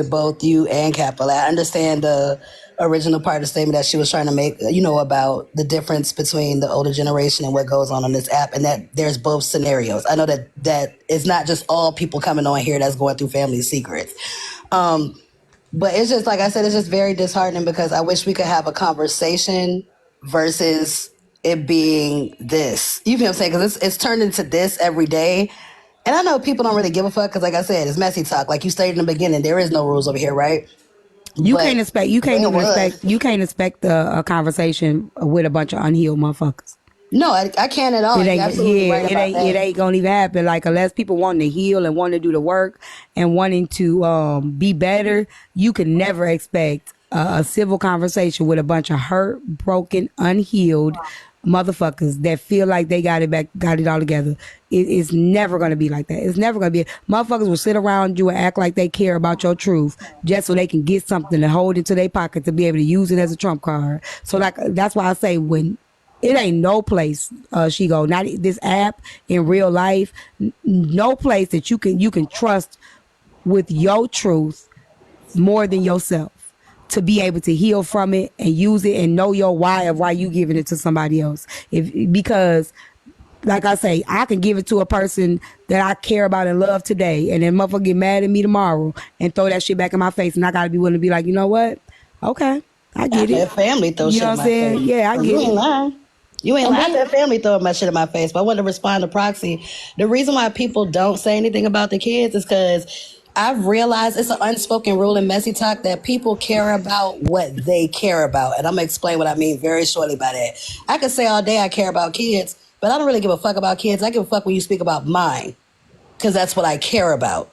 both you and Capital. I understand the original part of the statement that she was trying to make, about the difference between the older generation and what goes on this app, and that there's both scenarios. I know that it's not just all people coming on here that's going through family secrets. But it's just, like I said, it's just very disheartening because I wish we could have a conversation versus it being this. You feel what I'm saying? Because it's turned into this every day. And I know people don't really give a fuck because, like I said, it's messy talk. Like you stated in the beginning, there is no rules over here, right? You can't expect a conversation with a bunch of unhealed motherfuckers. No, I can't at all. It ain't gonna even happen. Like, unless people want to heal and want to do the work and wanting to be better, you can never expect a civil conversation with a bunch of hurt, broken, unhealed motherfuckers that feel like they got it all together. It's never going to be like that. It's never going to be. Motherfuckers will sit around you and act like they care about your truth just so they can get something to hold into their pocket to be able to use it as a trump card. So like, that's why I say, when it ain't no place, she go, not this app, in real life, no place that you can trust with your truth more than yourself, to be able to heal from it and use it and know your why of why you giving it to somebody else. Because like I say, I can give it to a person that I care about and love today, and then motherfucker get mad at me tomorrow and throw that shit back in my face, and I gotta be willing to be like, you know what? Okay, I get it. Family throw shit in my face. Yeah, I get it. You ain't lying. That family throwing my shit in my face. But I wanted to respond to Proxy. The reason why people don't say anything about the kids is because I've realized it's an unspoken rule in Messy Talk that people care about what they care about. And I'm going to explain what I mean very shortly by that. I could say all day I care about kids, but I don't really give a fuck about kids. I give a fuck when you speak about mine, because that's what I care about.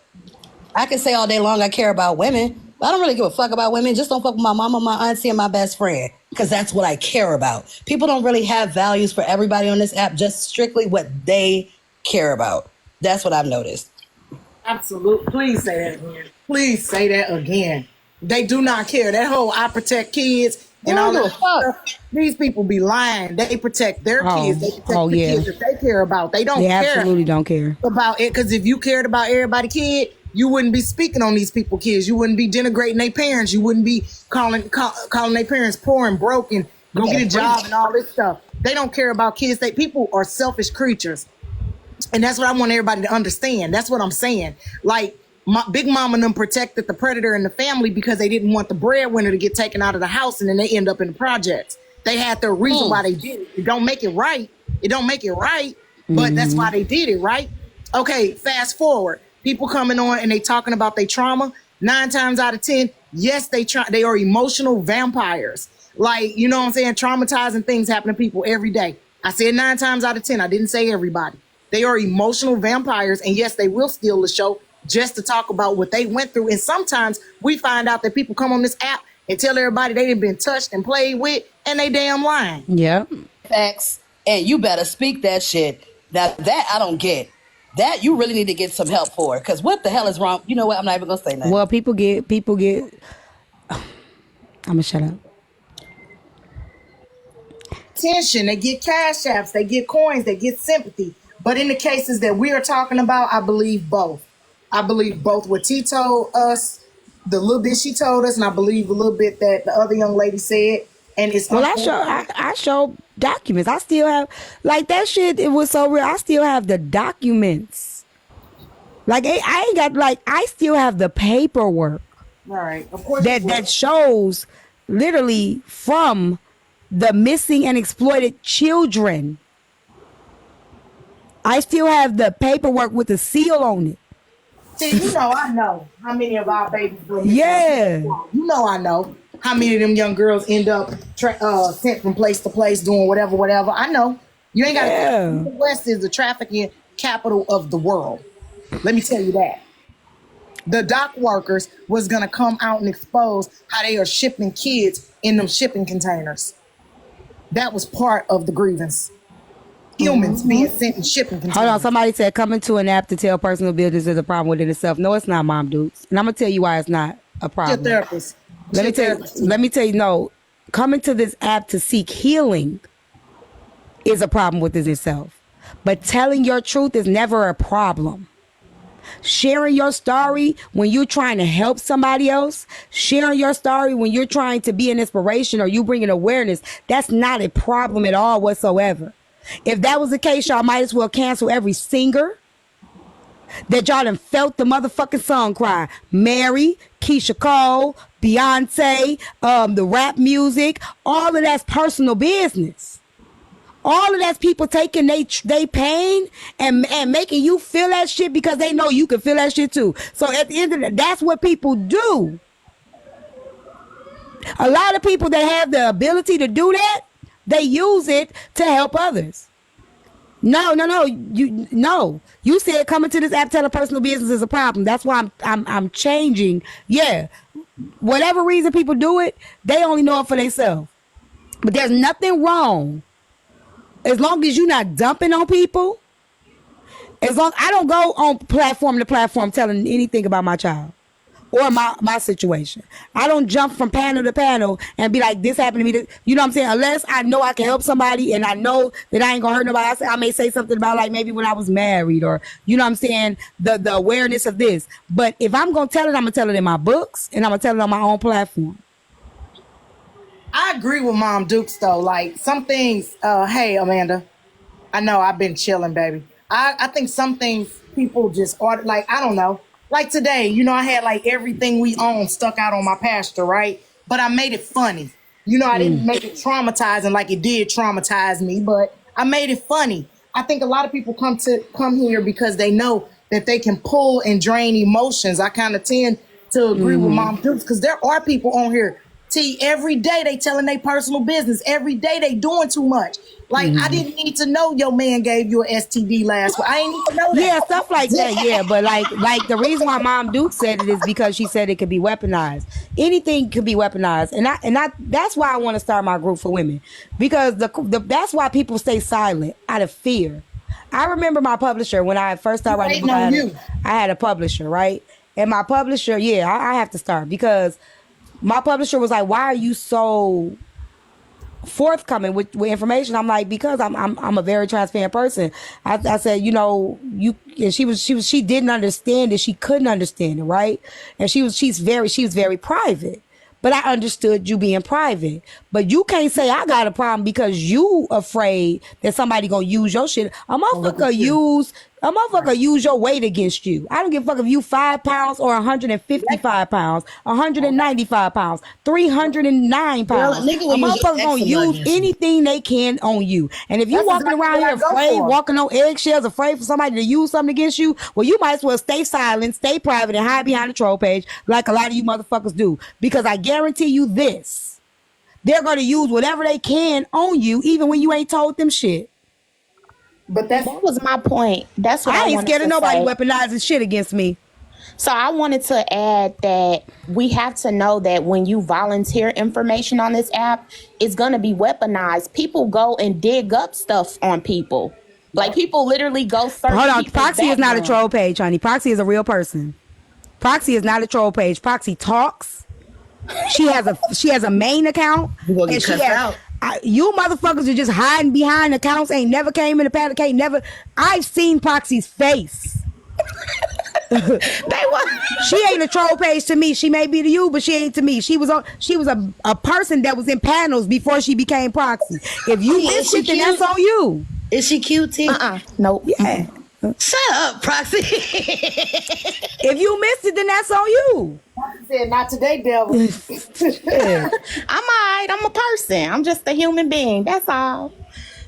I can say all day long I care about women, but I don't really give a fuck about women. Just don't fuck with my mama, my auntie, and my best friend, because that's what I care about. People don't really have values for everybody on this app, just strictly what they care about. That's what I've noticed. Absolutely. Please say that again. Please say that again. They do not care. That whole I protect kids and all that stuff. These people be lying. They protect their kids. They protect the kids that they care about. They absolutely don't care about it. Because if you cared about everybody's kid, you wouldn't be speaking on these people's kids. You wouldn't be denigrating their parents. You wouldn't be calling their parents poor and broken. Go get a job and all this stuff. They don't care about kids. People are selfish creatures. And that's what I want everybody to understand. That's what I'm saying. Like, my Big Mama and them protected the predator in the family because they didn't want the breadwinner to get taken out of the house, and then they end up in the projects. They had their reason why they did it. It don't make it right. But that's why they did it, right? Okay, fast forward. People coming on and they talking about their trauma. 9 times out of 10, yes, they are emotional vampires. Like, you know what I'm saying? Traumatizing things happen to people every day. I said 9 times out of 10. I didn't say everybody. They are emotional vampires, and yes, they will steal the show just to talk about what they went through. And sometimes we find out that people come on this app and tell everybody they done been touched and played with, and they damn lying. Yeah. Facts, and you better speak that shit. That I don't get. That you really need to get some help for, because what the hell is wrong? You know what? I'm not even gonna say nothing. Well, people get. I'm gonna shut up. Attention, they get cash apps, they get coins, they get sympathy. But in the cases that we are talking about, I believe both. I believe both what T told us, the little bit she told us, and I believe a little bit that the other young lady said. And it's well, I show documents. I still have like that shit. It was so real. I still have the documents. Like I ain't got like I still have the paperwork. Right, of course. That shows literally from the missing and exploited children. I still have the paperwork with the seal on it. See, you know, I know how many of our babies were missing. Yeah. You know, I know how many of them young girls end up sent from place to place doing whatever. I know. You ain't got to. The West is the trafficking capital of the world. Let me tell you that. The dock workers was going to come out and expose how they are shipping kids in them shipping containers. That was part of the grievance. Humans being sent in shipping containers. Hold on, somebody said coming to an app to tell personal business is a problem within itself. No, it's not, Mom Dukes. And I'm gonna tell you why it's not a problem. Your therapist. Let me tell you, no. Coming to this app to seek healing is a problem within itself. But telling your truth is never a problem. Sharing your story when you're trying to help somebody else, sharing your story when you're trying to be an inspiration or you bringing awareness, that's not a problem at all whatsoever. If that was the case, y'all might as well cancel every singer that y'all done felt the motherfucking song cry. Mary, Keisha Cole, Beyonce, the rap music, all of that's personal business. All of that's people taking they pain and making you feel that shit because they know you can feel that shit too. So at the end of the day, that's what people do. A lot of people that have the ability to do that, they use it to help others. No. You said coming to this app telling personal business is a problem. That's why I'm changing. Yeah. Whatever reason people do it, they only know it for themselves. But there's nothing wrong. As long as you're not dumping on people, as long I don't go on platform to platform telling anything about my child or my situation. I don't jump from panel to panel and be like, this happened to me. You know what I'm saying? Unless I know I can help somebody and I know that I ain't gonna hurt nobody. I may say something about like maybe when I was married or, you know what I'm saying? The awareness of this. But if I'm gonna tell it, I'm gonna tell it in my books and I'm gonna tell it on my own platform. I agree with Mom Dukes though. Like some things, hey Amanda, I know I've been chilling, baby. I think some things people just order, like, I don't know. Like today, you know, I had like everything we own stuck out on my pasture, right? But I made it funny. You know, I didn't make it traumatizing like it did traumatize me, but I made it funny. I think a lot of people come here because they know that they can pull and drain emotions. I kind of tend to agree with Mom Dukes because there are people on here, T, every day they telling their personal business. Every day they doing too much. Like, I didn't need to know your man gave you an STD last week. I didn't need to know that. Yeah, stuff like that, yeah. But like the reason why Mom Duke said it is because she said it could be weaponized. Anything could be weaponized. And I that's why I want to start my group for women. Because that's why people stay silent out of fear. I remember my publisher when I first started writing a book. I had a publisher, right? And my publisher, I have to start because my publisher was like, "Why are you so forthcoming with information?" I'm like, because I'm a very transparent person. I said, you know, and she didn't understand it. She couldn't understand it, right? And she was very private. But I understood you being private. But you can't say I got a problem because you afraid that somebody gonna use your shit. A motherfucker use your weight against you. I don't give a fuck if you 5 pounds or 155 pounds, 195 pounds, 309 pounds. A motherfucker gonna use anything they can on you. And if you walking around here afraid, walking on eggshells, afraid for somebody to use something against you, well, you might as well stay silent, stay private, and hide behind the troll page like a lot of you motherfuckers do. Because I guarantee you this. They're going to use whatever they can on you, even when you ain't told them shit. But that's That was my point. That's what I I ain't wanted scared of to nobody say. weaponizing shit against me. So I wanted to add that we have to know that when you volunteer information on this app, it's going to be weaponized. People go and dig up stuff on people. Like people literally go search Hold on, people's Proxy is not a background. troll page, honey. Proxy is a real person. Proxy is not a troll page. Proxy talks. She has a main account. You gonna get and she cussed has, out. you motherfuckers are just hiding behind accounts. Ain't never came in the panic. Ain't never. I've seen Proxy's face. She ain't a troll page to me. She may be to you, but she ain't to me. She was a person that was in panels before she became Proxy. If you missed it, then that's on you. Is she cute, T? Nope. Yeah. Shut up, Proxy. If you missed it, then that's on you. said not today, devil. I'm alright. I'm a person. I'm just a human being. That's all.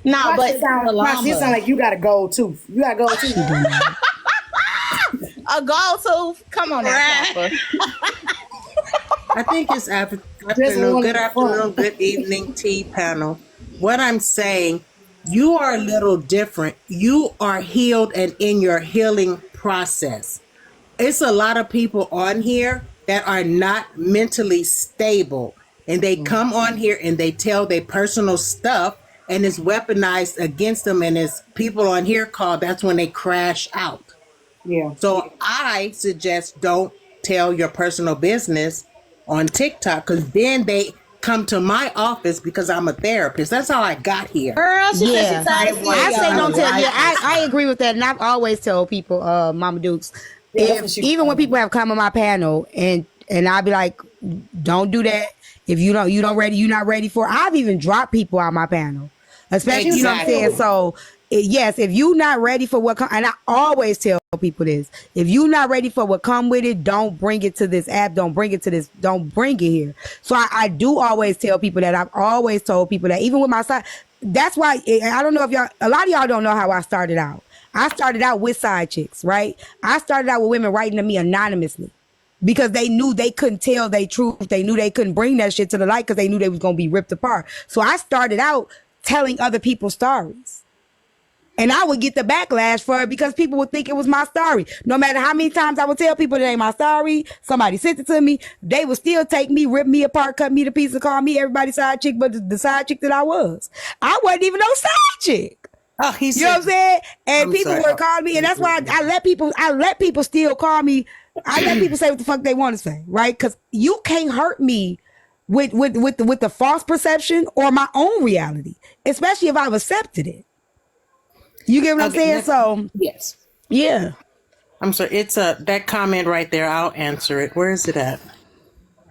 No, but It sound like you got a gold tooth. You got a gold tooth. a gold tooth. Come on now, Papa. I think it's afternoon. Good afternoon, good evening, tea panel. What I'm saying, you are a little different. You are healed and in your healing process. It's a lot of people on here that are not mentally stable, and they come on here and they tell their personal stuff, and it's weaponized against them, and it's people on here called, that's when they crash out. Yeah. So I suggest don't tell your personal business on TikTok, because then they come to my office because I'm a therapist. That's how I got here. Girl, she Yeah. said she I say don't tell. Right. Yeah, I agree with that, and I've always tell people, Mama Dukes, even when people have come on my panel, and I be like, don't do that. If you're not ready for. I've even dropped people on my panel, especially you know what I'm saying. So yes, if you're not ready for what and I always tell people this: if you're not ready for what come with it, don't bring it to this app. Don't bring it here. So I do always tell people that. I've always told people that, even with my side. That's why I don't know if a lot of y'all don't know how I started out. I started out with side chicks, right? I started out with women writing to me anonymously because they knew they couldn't tell their truth. They knew they couldn't bring that shit to the light because they knew they was going to be ripped apart. So I started out telling other people's stories. And I would get the backlash for it because people would think it was my story. No matter how many times I would tell people it ain't my story, somebody sent it to me, they would still take me, rip me apart, cut me to pieces, call me everybody's side chick, but the side chick that I was. I wasn't even no side chick. Oh, you know what I'm saying? And people were calling me, and that's why I let people still call me. I let people say what the fuck they want to say, right? Because you can't hurt me with the false perception or my own reality, especially if I've accepted it. You get what I'm saying? So yes, yeah. I'm sorry. It's that comment right there. I'll answer it. Where is it at?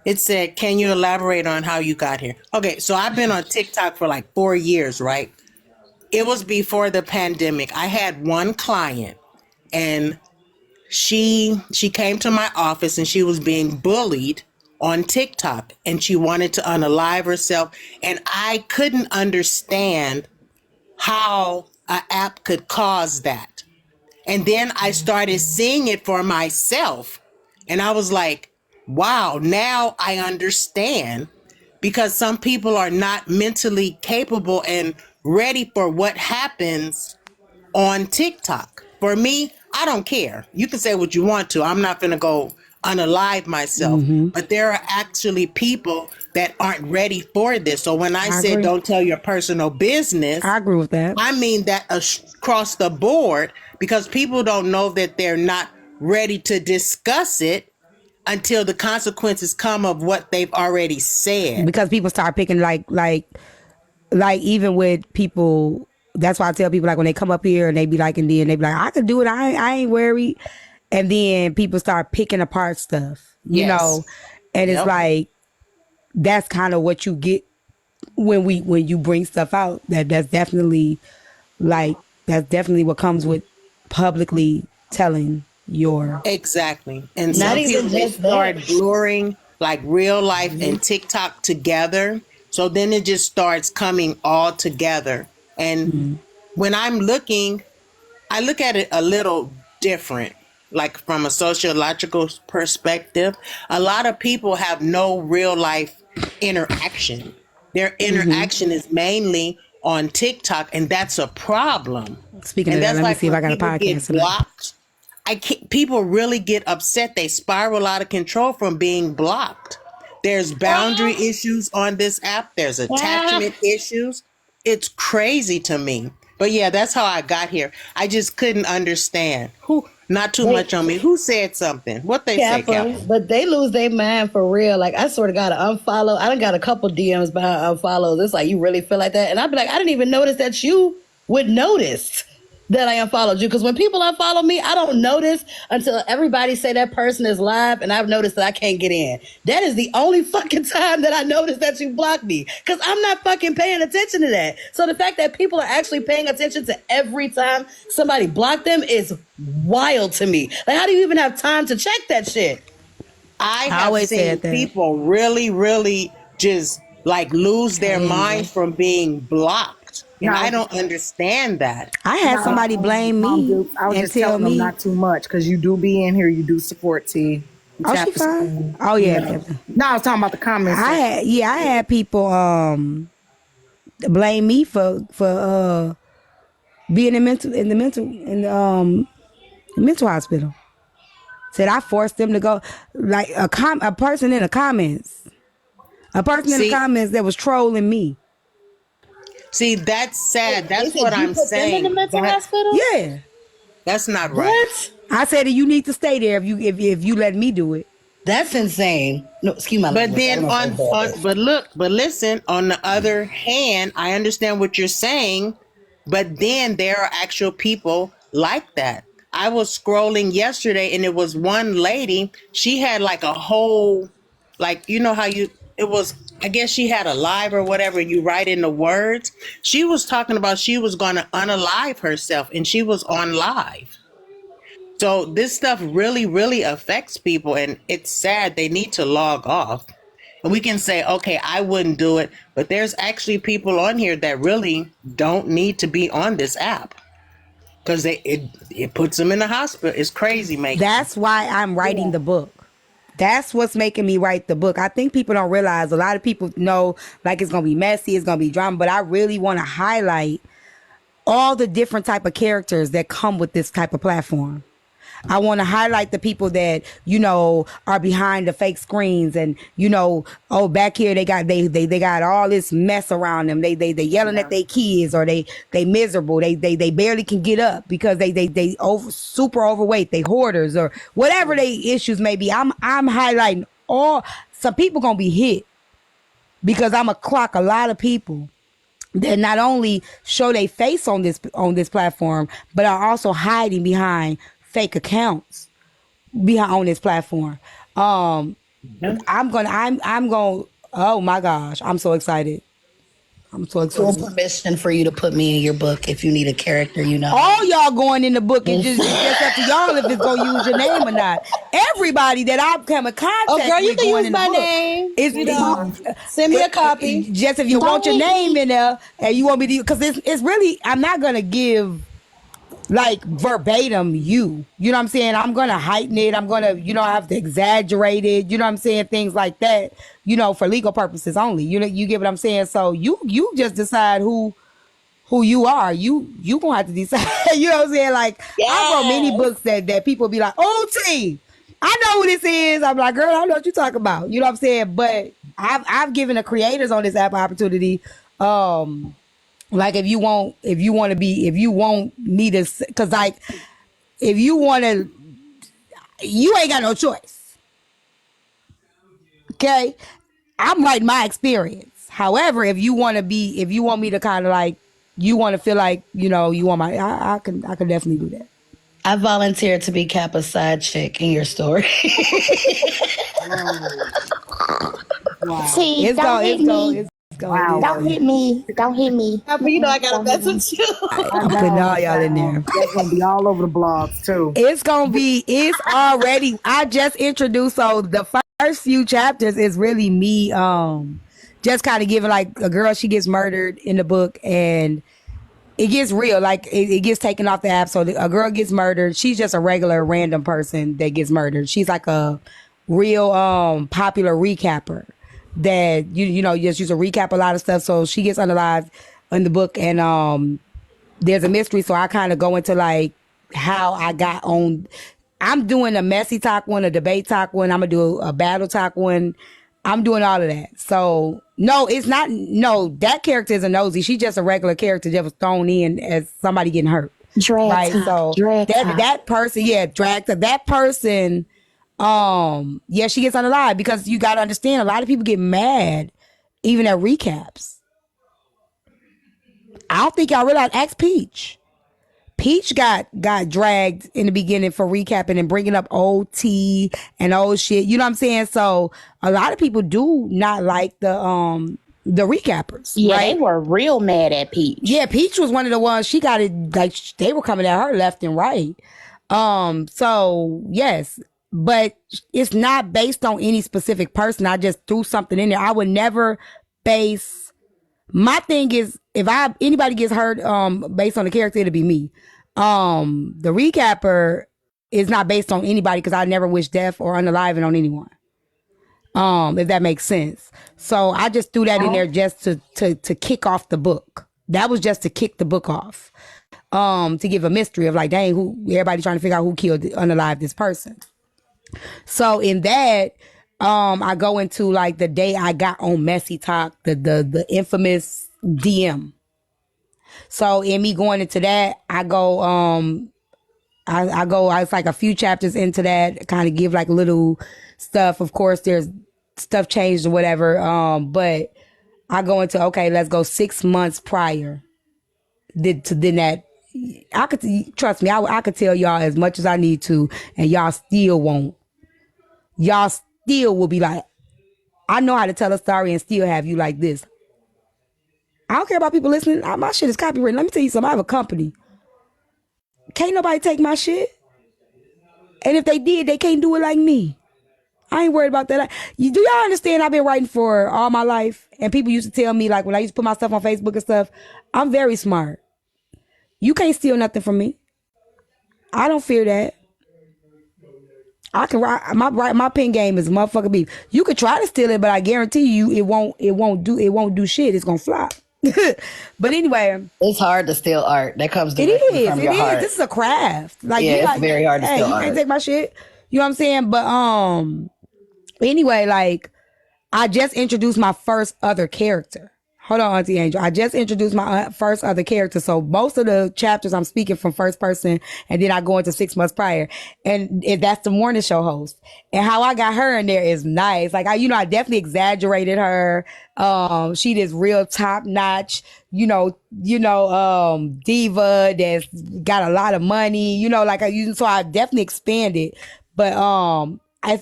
It said, "Can you elaborate on how you got here?" Okay, so I've been on TikTok for like 4 years, right? It was before the pandemic. I had one client, and she came to my office, and she was being bullied on TikTok, and she wanted to unalive herself, and I couldn't understand how an app could cause that. And then I started seeing it for myself, and I was like, wow, now I understand, because some people are not mentally capable and ready for what happens on TikTok. For me, I don't care. You can say what you want to. I'm not going to go unalive myself. But there are actually people that aren't ready for this. So when I said don't tell your personal business, I agree with that. I mean that across the board, because people don't know that they're not ready to discuss it until the consequences come of what they've already said. Because people start picking like even with people. That's why I tell people, like, when they come up here and they be like, and then they be like, I could do it. I ain't worried. And then people start picking apart stuff, you know, and it's like, that's kind of what you get when you bring stuff out. That's definitely what comes with publicly telling your exactly. And some people, they start blurring like real life and TikTok together. So then it just starts coming all together. And when I'm looking, I look at it a little different, like from a sociological perspective. A lot of people have no real life interaction. Their interaction is mainly on TikTok, and that's a problem. Speaking And of that, that's let me like see if when I got a people get podcast tonight. blocked. I can't, people really get upset. They spiral out of control from being blocked. There's boundary issues on this app. There's attachment issues. It's crazy to me. But yeah, that's how I got here. I just couldn't understand. Who? Not too much on me. Who said something? What they say, Kappa? But they lose their mind for real. Like, I sort of got to unfollow. I done got a couple DMs behind unfollows. It's like, you really feel like that? And I'd be like, I didn't even notice that you would notice that I unfollowed you. Because when people unfollow me, I don't notice until everybody say that person is live, and I've noticed that I can't get in. That is the only fucking time that I notice that you blocked me. Because I'm not fucking paying attention to that. So the fact that people are actually paying attention to every time somebody blocked them is wild to me. Like, how do you even have time to check that shit? I have seen people really, really just like lose their mind from being blocked. And I don't understand that. I had somebody blame me I was and just tell telling them me. not too much because you do be in here. You do support T. You Oh, tap she the fine. screen. Oh yeah. No, I was talking about the comments. I had people blame me for being in the mental hospital. Said I forced them to go, like a person in the comments. A person in the comments that was trolling me. See, that's sad. That's said what you I'm put them saying. in the mental That- hospital? Yeah. That's not right. What? I said you need to stay there if you let me do it. That's insane. No, excuse my But language. I then don't know if that's bad. but listen, on the other hand, I understand what you're saying, but then there are actual people like that. I was scrolling yesterday and it was one lady, she had like a whole, like, you know how it was, I guess she had a live or whatever, and you write in the words. She was talking about she was going to unalive herself, and she was on live. So this stuff really, really affects people, and it's sad. They need to log off. And we can say, okay, I wouldn't do it, but there's actually people on here that really don't need to be on this app because it puts them in the hospital. It's crazy, man. That's why I'm writing the book. That's what's making me write the book. I think people don't realize, a lot of people know like it's going to be messy, it's going to be drama, but I really want to highlight all the different type of characters that come with this type of platform. I want to highlight the people that, you know, are behind the fake screens and, you know, oh, back here they got all this mess around them. They yelling at their kids, or they miserable. They barely can get up because they super overweight. They hoarders or whatever they issues may be. I'm highlighting some people gonna be hit because I'm gonna clock a lot of people that not only show their face on this platform, but are also hiding behind fake accounts on this platform. I'm going, oh my gosh, I'm so excited. Full permission for you to put me in your book if you need a character, you know. All y'all going in the book, and just up to y'all if it's gonna use your name or not. Everybody that I've come in contact Oh, girl, you with can going use in the my book. name. Send me a copy. Just if you want your name in there and you want me to, because it's really, I'm not gonna give like verbatim you know what I'm saying. I'm gonna heighten it. I'm gonna, you know, have to exaggerate it, you know what I'm saying, things like that, you know, for legal purposes only, you know, you get what I'm saying. So you just decide who you are. You gonna have to decide. You know what I'm saying. Like, I wrote many books that people be like, oh T, I know who this is. I'm like, girl, I know what you're talking about, you know what I'm saying. But I've given the creators on this app opportunity, like if you want me to, because like if you want to, you ain't got no choice. Okay, I'm writing my experience. However, if you want me to kind of like, you want to feel like, you know, you want I can definitely do that. I volunteered to be Kappa's side chick in your story. Wow. See, don't hit me. Don't hit me. Don't hit me. Kappa, you know I got a message too. I'm putting all y'all in there. That's gonna be all over the blogs too. It's already, I just introduced, so the first few chapters is really me just kind of giving, like, a girl, she gets murdered in the book, and it gets real, like it gets taken off the app. So a girl gets murdered. She's just a regular random person that gets murdered. She's like a real popular recapper that you know just used to recap a lot of stuff. So she gets unalived. in the book, and there's a mystery, so I kind of go into like how I got on. I'm doing a messy talk one, a debate talk one. I'm gonna do a battle talk one. I'm doing all of that. So no, it's not. No, that character is a nosy. She's just a regular character that was thrown in as somebody getting hurt. Drag Right. talk, So drag talk. that person, yeah, drag talk. That person, yeah, she gets unalive because you got to understand. A lot of people get mad even at recaps. I don't think y'all realize. Ask Peach. Peach got dragged in the beginning for recapping and bringing up old tea and old shit. You know what I'm saying? So a lot of people do not like the recappers. Yeah, right? they were real mad at Peach. Yeah, Peach was one of the ones. She got it like they were coming at her left and right. So yes, but it's not based on any specific person. I just threw something in there. I would never base. My thing is, if anybody gets hurt based on the character, it'll be me. The recapper is not based on anybody because I never wish death or unaliving on anyone. If that makes sense. So I just threw that in there just to kick off the book. That was just to kick the book off. To give a mystery of like, dang, who everybody trying to figure out who killed unalive this person. So in that, I go into like the day I got on Messy Talk, the infamous DM. So in me going into that, I go, I was like a few chapters into that, kind of give like little stuff. Of course, there's stuff changed or whatever. But I go into, okay, let's go 6 months prior. Then that, I could, trust me, I could tell y'all as much as I need to, and y'all still won't. Y'all still will be like, I know how to tell a story and still have you like this. I don't care about people listening. My shit is copywritten. Let me tell you something. I have a company. Can't nobody take my shit. And if they did, they can't do it like me. I ain't worried about that. Do y'all understand? I've been writing for all my life. And people used to tell me, like, when I used to put my stuff on Facebook and stuff, I'm very smart. You can't steal nothing from me. I don't fear that. I can write my pen game is motherfucking beef. You could try to steal it, but I guarantee you it won't do shit. It's gonna flop. But anyway, it's hard to steal art. That comes directly from your heart. This is a craft. Like, yeah, it's very hard to steal you art. can't take my shit. You know what I'm saying? But anyway, like, I just introduced my first other character. Hold on, Auntie Angel. I just introduced my first other character. So most of the chapters I'm speaking from first person, and then I go into 6 months prior. And that's the morning show host. And how I got her in there is nice. Like, I definitely exaggerated her. She this real top notch, diva that's got a lot of money, so I definitely expanded. But,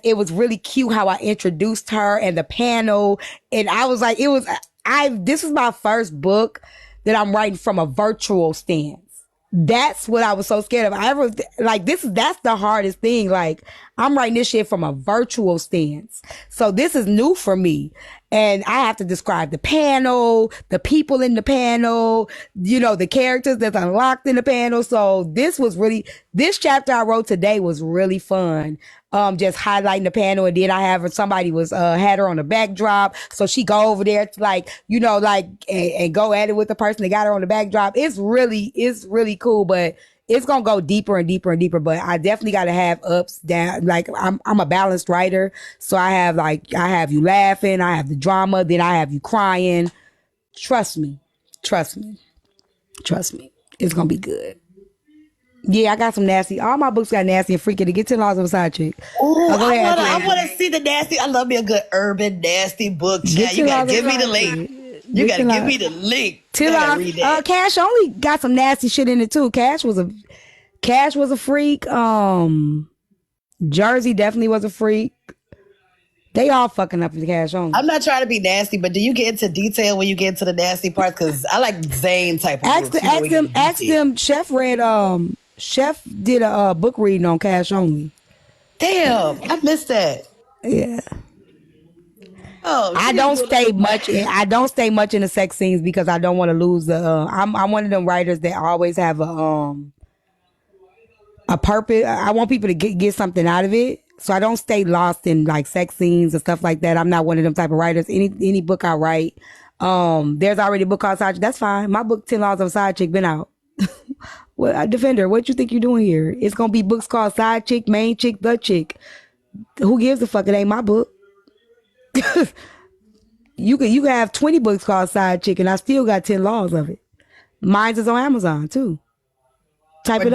it was really cute how I introduced her and the panel. And I was like, this is my first book that I'm writing from a virtual stance. That's what I was so scared of. That's the hardest thing. Like, I'm writing this shit from a virtual stance. So this is new for me. And I have to describe the panel, the people in the panel, the characters that's unlocked in the panel. So this chapter I wrote today was really fun. Just highlighting the panel, and then I have somebody had her on the backdrop, so she go over there to and go at it with the person that got her on the backdrop. It's really cool, but it's gonna go deeper and deeper and deeper. But I definitely got to have ups, down. Like, I'm a balanced writer, so I have you laughing, I have the drama, then I have you crying. Trust me, it's gonna be good. Yeah, I got some nasty. All my books got nasty and freaky. To get $10 on a side chick. Ooh, go ahead, I want to see the nasty. I love me a good urban nasty book. Chat. You gotta give me the link. You gotta give me the link. $10. Cash only got some nasty shit in it too. Cash was a freak. Jersey definitely was a freak. They all fucking up the Cash only. I'm not trying to be nasty, but do you get into detail when you get into the nasty parts? Because I like Zane type of books. Ask them. Chef did a book reading on Cash only. Damn, I missed that. Yeah. Oh, I don't stay much in the sex scenes because I don't want to lose the. I'm one of them writers that always have a purpose. I want people to get something out of it, so I don't stay lost in like sex scenes and stuff like that. I'm not one of them type of writers. Any book I write, There's already a book called Side Chick. That's fine. My book, 10 Laws of a Side Chick, been out. Well, Defender, what you think you're doing here? It's gonna be books called Side Chick, Main Chick, The Chick. Who gives a fuck? It ain't my book. You can have 20 books called Side Chick, and I still got 10 laws of it. Mine's is on Amazon too. Type it up.